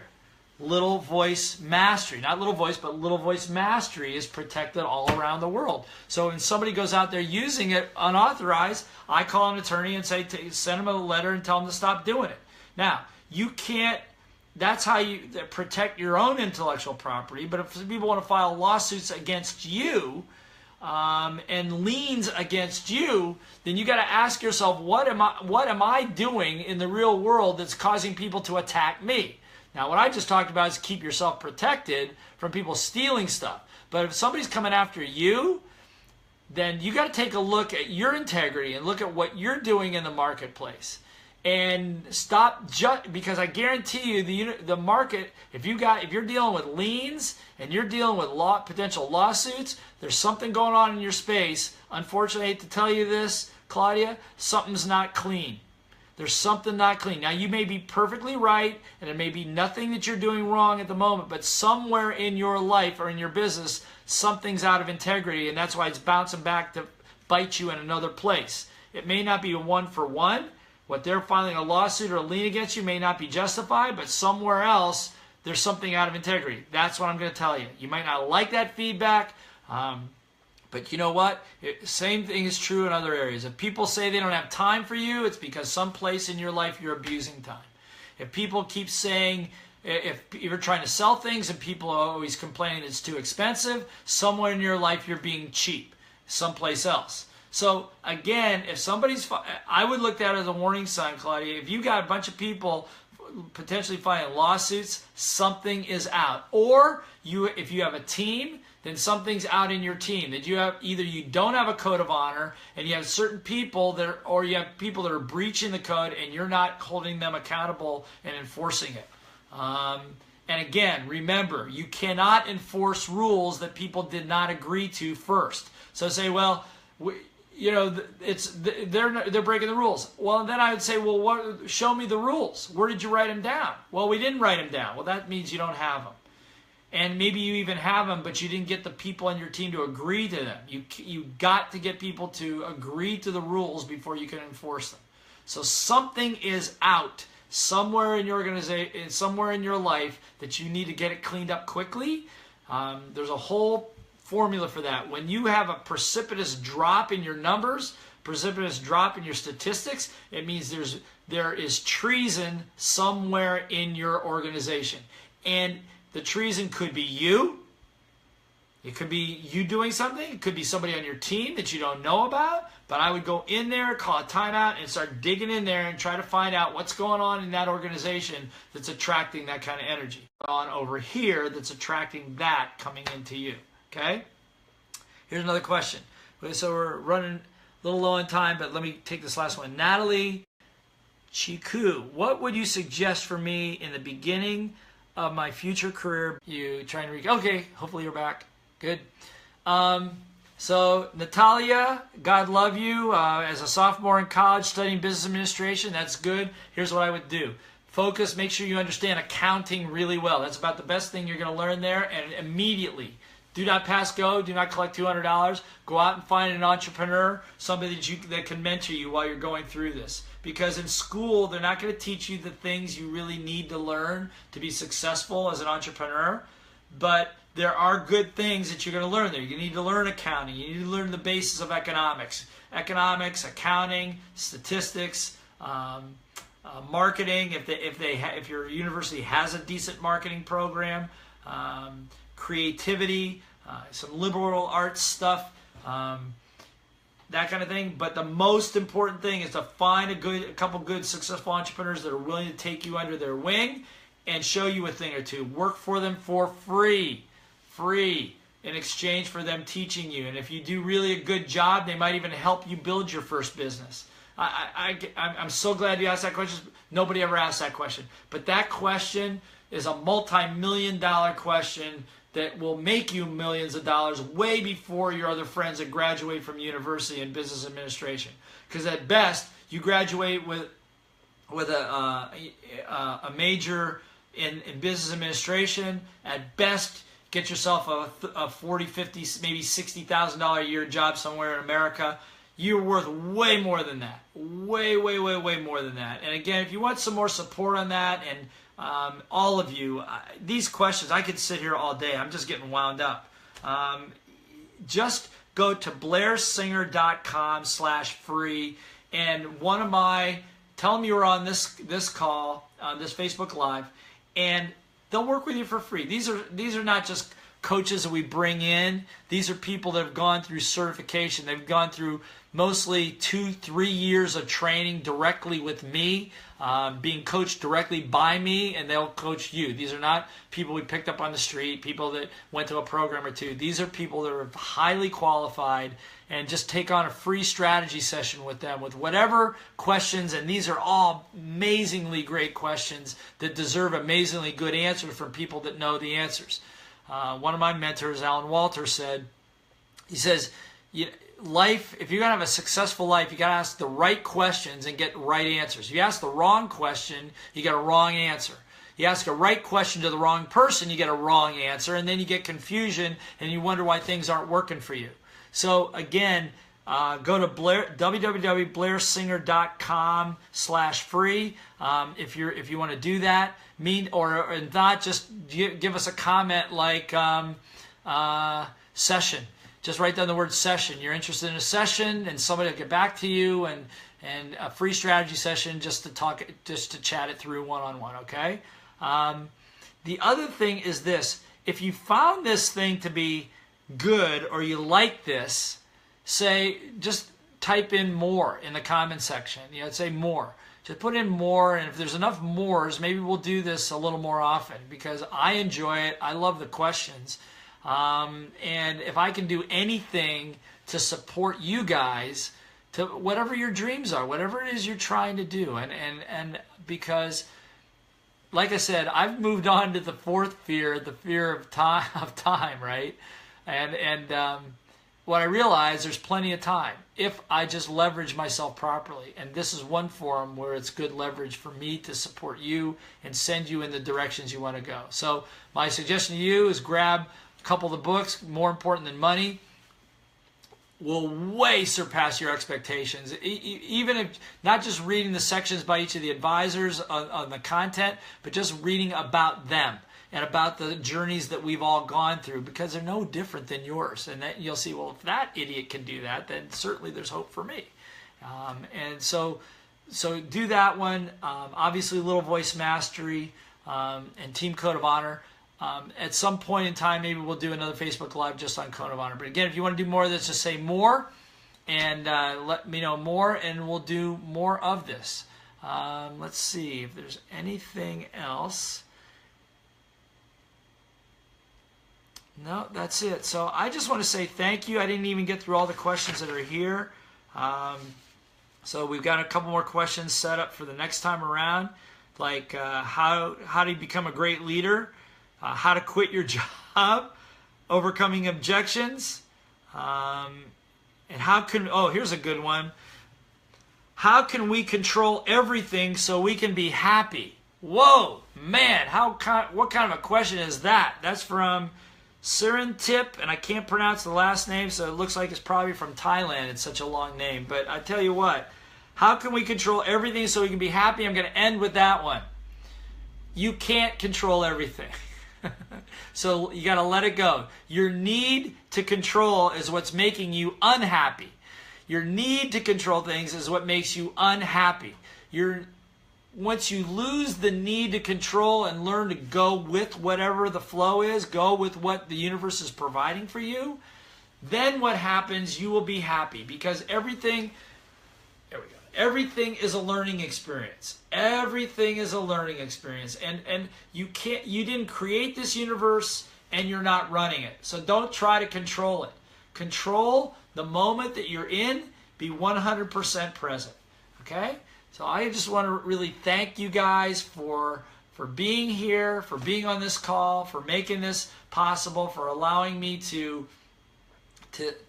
Little Voice Mastery. Not Little Voice, but Little Voice Mastery is protected all around the world. So when somebody goes out there using it unauthorized, I call an attorney and say, send them a letter and tell them to stop doing it. Now, you can't. That's how you protect your own intellectual property. But if people want to file lawsuits against you and liens against you, then you got to ask yourself, what am I doing in the real world that's causing people to attack me? Now, what I just talked about is keep yourself protected from people stealing stuff. But if somebody's coming after you, then you got to take a look at your integrity and look at what you're doing in the marketplace. And stop because I guarantee you the market, if you're dealing with liens and you're dealing with potential lawsuits, there's something going on in your space. Unfortunately, I hate to tell you this, Claudia, something's not clean. There's something not clean. Now, you may be perfectly right, and there may be nothing that you're doing wrong at the moment, but somewhere in your life or in your business, something's out of integrity, and that's why it's bouncing back to bite you in another place. It may not be a one-for-one. What they're filing a lawsuit or a lien against you may not be justified, but somewhere else, there's something out of integrity. That's what I'm going to tell you. You might not like that feedback, but you know what? Same thing is true in other areas. If people say they don't have time for you, it's because someplace in your life you're abusing time. If people keep saying, if you're trying to sell things and people are always complaining it's too expensive, somewhere in your life you're being cheap, someplace else. So again, if I would look at it as a warning sign, Claudia. If you got a bunch of people potentially filing lawsuits, something is out. Or if you have a team, then something's out in your team. That either you don't have a code of honor, and you have certain people or you have people that are breaching the code, and you're not holding them accountable and enforcing it. And again, remember, you cannot enforce rules that people did not agree to first. So say, well, they're breaking the rules. Well, then I would say, well, show me the rules. Where did you write them down? Well, we didn't write them down. Well, that means you don't have them. And maybe you even have them, but you didn't get the people on your team to agree to them. You got to get people to agree to the rules before you can enforce them. So something is out somewhere in your organization, somewhere in your life that you need to get it cleaned up quickly. There's a whole formula for that. When you have a precipitous drop in your numbers, precipitous drop in your statistics, it means there is treason somewhere in your organization. And the treason could be you. It could be you doing something. It could be somebody on your team that you don't know about. But I would go in there, call a timeout, and start digging in there and try to find out what's going on in that organization that's attracting that kind of energy. On over here that's attracting that coming into you. Okay? Here's another question. So we're running a little low on time, but let me take this last one. Natalie Chiku, what would you suggest for me in the beginning of my future career? You trying to read? Okay, hopefully you're back. Good. So Natalia, God love you. As a sophomore in college studying business administration, that's good. Here's what I would do. Focus, make sure you understand accounting really well. That's about the best thing you're going to learn there, and immediately. Do not pass go. Do not collect $200. Go out and find an entrepreneur, somebody that can mentor you while you're going through this. Because in school, they're not going to teach you the things you really need to learn to be successful as an entrepreneur. But there are good things that you're going to learn there. You need to learn accounting. You need to learn the basis of economics. Economics, accounting, statistics, marketing. If your university has a decent marketing program, creativity, some liberal arts stuff, that kind of thing. But the most important thing is to find a couple good successful entrepreneurs that are willing to take you under their wing and show you a thing or two. Work for them for free in exchange for them teaching you. And if you do really a good job, they might even help you build your first business. I'm so glad you asked that question. Nobody ever asked that question. But that question is a multi-million-dollar question that will make you millions of dollars way before your other friends that graduate from university in business administration. Because at best, you graduate with a major in business administration. At best, get yourself a $40, $50, maybe $60,000 a year job somewhere in America. You're worth way more than that. Way more than that. And again, if you want some more support on that, and all of you, these questions, I could sit here all day. I'm just getting wound up. Just go to blairsinger.com/free, and tell them you were on this call, this Facebook Live, and they'll work with you for free. These are not just coaches that we bring in, these are people that have gone through certification. They've gone through mostly 2-3 years of training directly with me, being coached directly by me, and they'll coach you. These are not people we picked up on the street, people that went to a program or two. These are people that are highly qualified, and just take on a free strategy session with them with whatever questions, and these are all amazingly great questions that deserve amazingly good answers from people that know the answers. One of my mentors, Alan Walter, he says, life, if you're going to have a successful life, you got to ask the right questions and get right answers. If you ask the wrong question, you get a wrong answer. You ask a right question to the wrong person, you get a wrong answer, and then you get confusion and you wonder why things aren't working for you. So again, go to Blair, www.blairsinger.com/free if you want to do that. Or not, just give us a comment like session. Just write down the word session. You're interested in a session, and somebody will get back to you, and a free strategy session just to chat it through one-on-one. Okay. The other thing is this: if you found this thing to be good or you like this, just type in more in the comment section. Say more. Just put in more, and if there's enough mores, maybe we'll do this a little more often, because I enjoy it. I love the questions. And if I can do anything to support you guys to whatever your dreams are, whatever it is you're trying to do, and because, like I said, I've moved on to the fourth fear, the fear of time, right? And what I realize, there's plenty of time if I just leverage myself properly. And this is one forum where it's good leverage for me to support you and send you in the directions you want to go. So my suggestion to you is grab a couple of the books. More Important Than Money will way surpass your expectations. Even if not just reading the sections by each of the advisors on the content, but just reading about them and about the journeys that we've all gone through, because they're no different than yours. And that you'll see, well, if that idiot can do that, then certainly there's hope for me. And so do that one. Obviously, Little Voice Mastery and Team Code of Honor. At some point in time, maybe we'll do another Facebook Live just on Code of Honor. But again, if you want to do more of this, just say more and let me know more, and we'll do more of this. Let's see if there's anything else. No, that's it. So I just want to say thank you. I didn't even get through all the questions that are here. So we've got a couple more questions set up for the next time around, like how do you become a great leader, how to quit your job, overcoming objections, and how can, here's a good one. How can we control everything so we can be happy? Whoa, man, what kind of a question is that? That's from Serentip, and I can't pronounce the last name, so it looks like it's probably from Thailand. It's such a long name. But I tell you what, how can we control everything so we can be happy? I'm going to end with that one. You can't control everything. So you got to let it go. Your need to control is what's making you unhappy. Your need to control things is what makes you unhappy. Once you lose the need to control and learn to go with whatever the flow is, go with what the universe is providing for you, then what happens, you will be happy, because everything is a learning experience. Everything is a learning experience. And you didn't create this universe, and you're not running it. So don't try to control it. Control the moment that you're in, be 100% present. Okay? So I just want to really thank you guys for being here, for being on this call, for making this possible, for allowing me to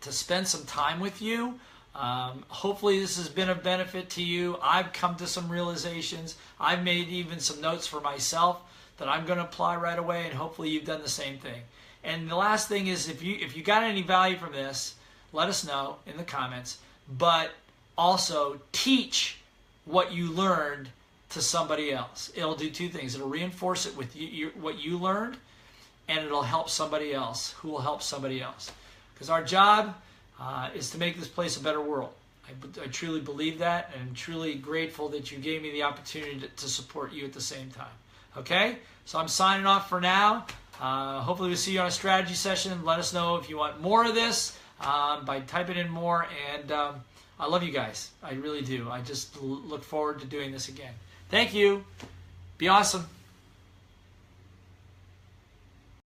spend some time with you. Hopefully this has been of benefit to you. I've come to some realizations. I've made even some notes for myself that I'm going to apply right away, and hopefully you've done the same thing. And the last thing is, if you got any value from this, let us know in the comments. But also teach what you learned to somebody else. It'll do two things. It'll reinforce it with what you learned, and it'll help somebody else who will help somebody else. Because our job is to make this place a better world. I truly believe that, and I'm truly grateful that you gave me the opportunity to support you at the same time. Okay? So I'm signing off for now. Hopefully we'll see you on a strategy session. Let us know if you want more of this by typing in more. And I love you guys. I really do. I just look forward to doing this again. Thank you. Be awesome.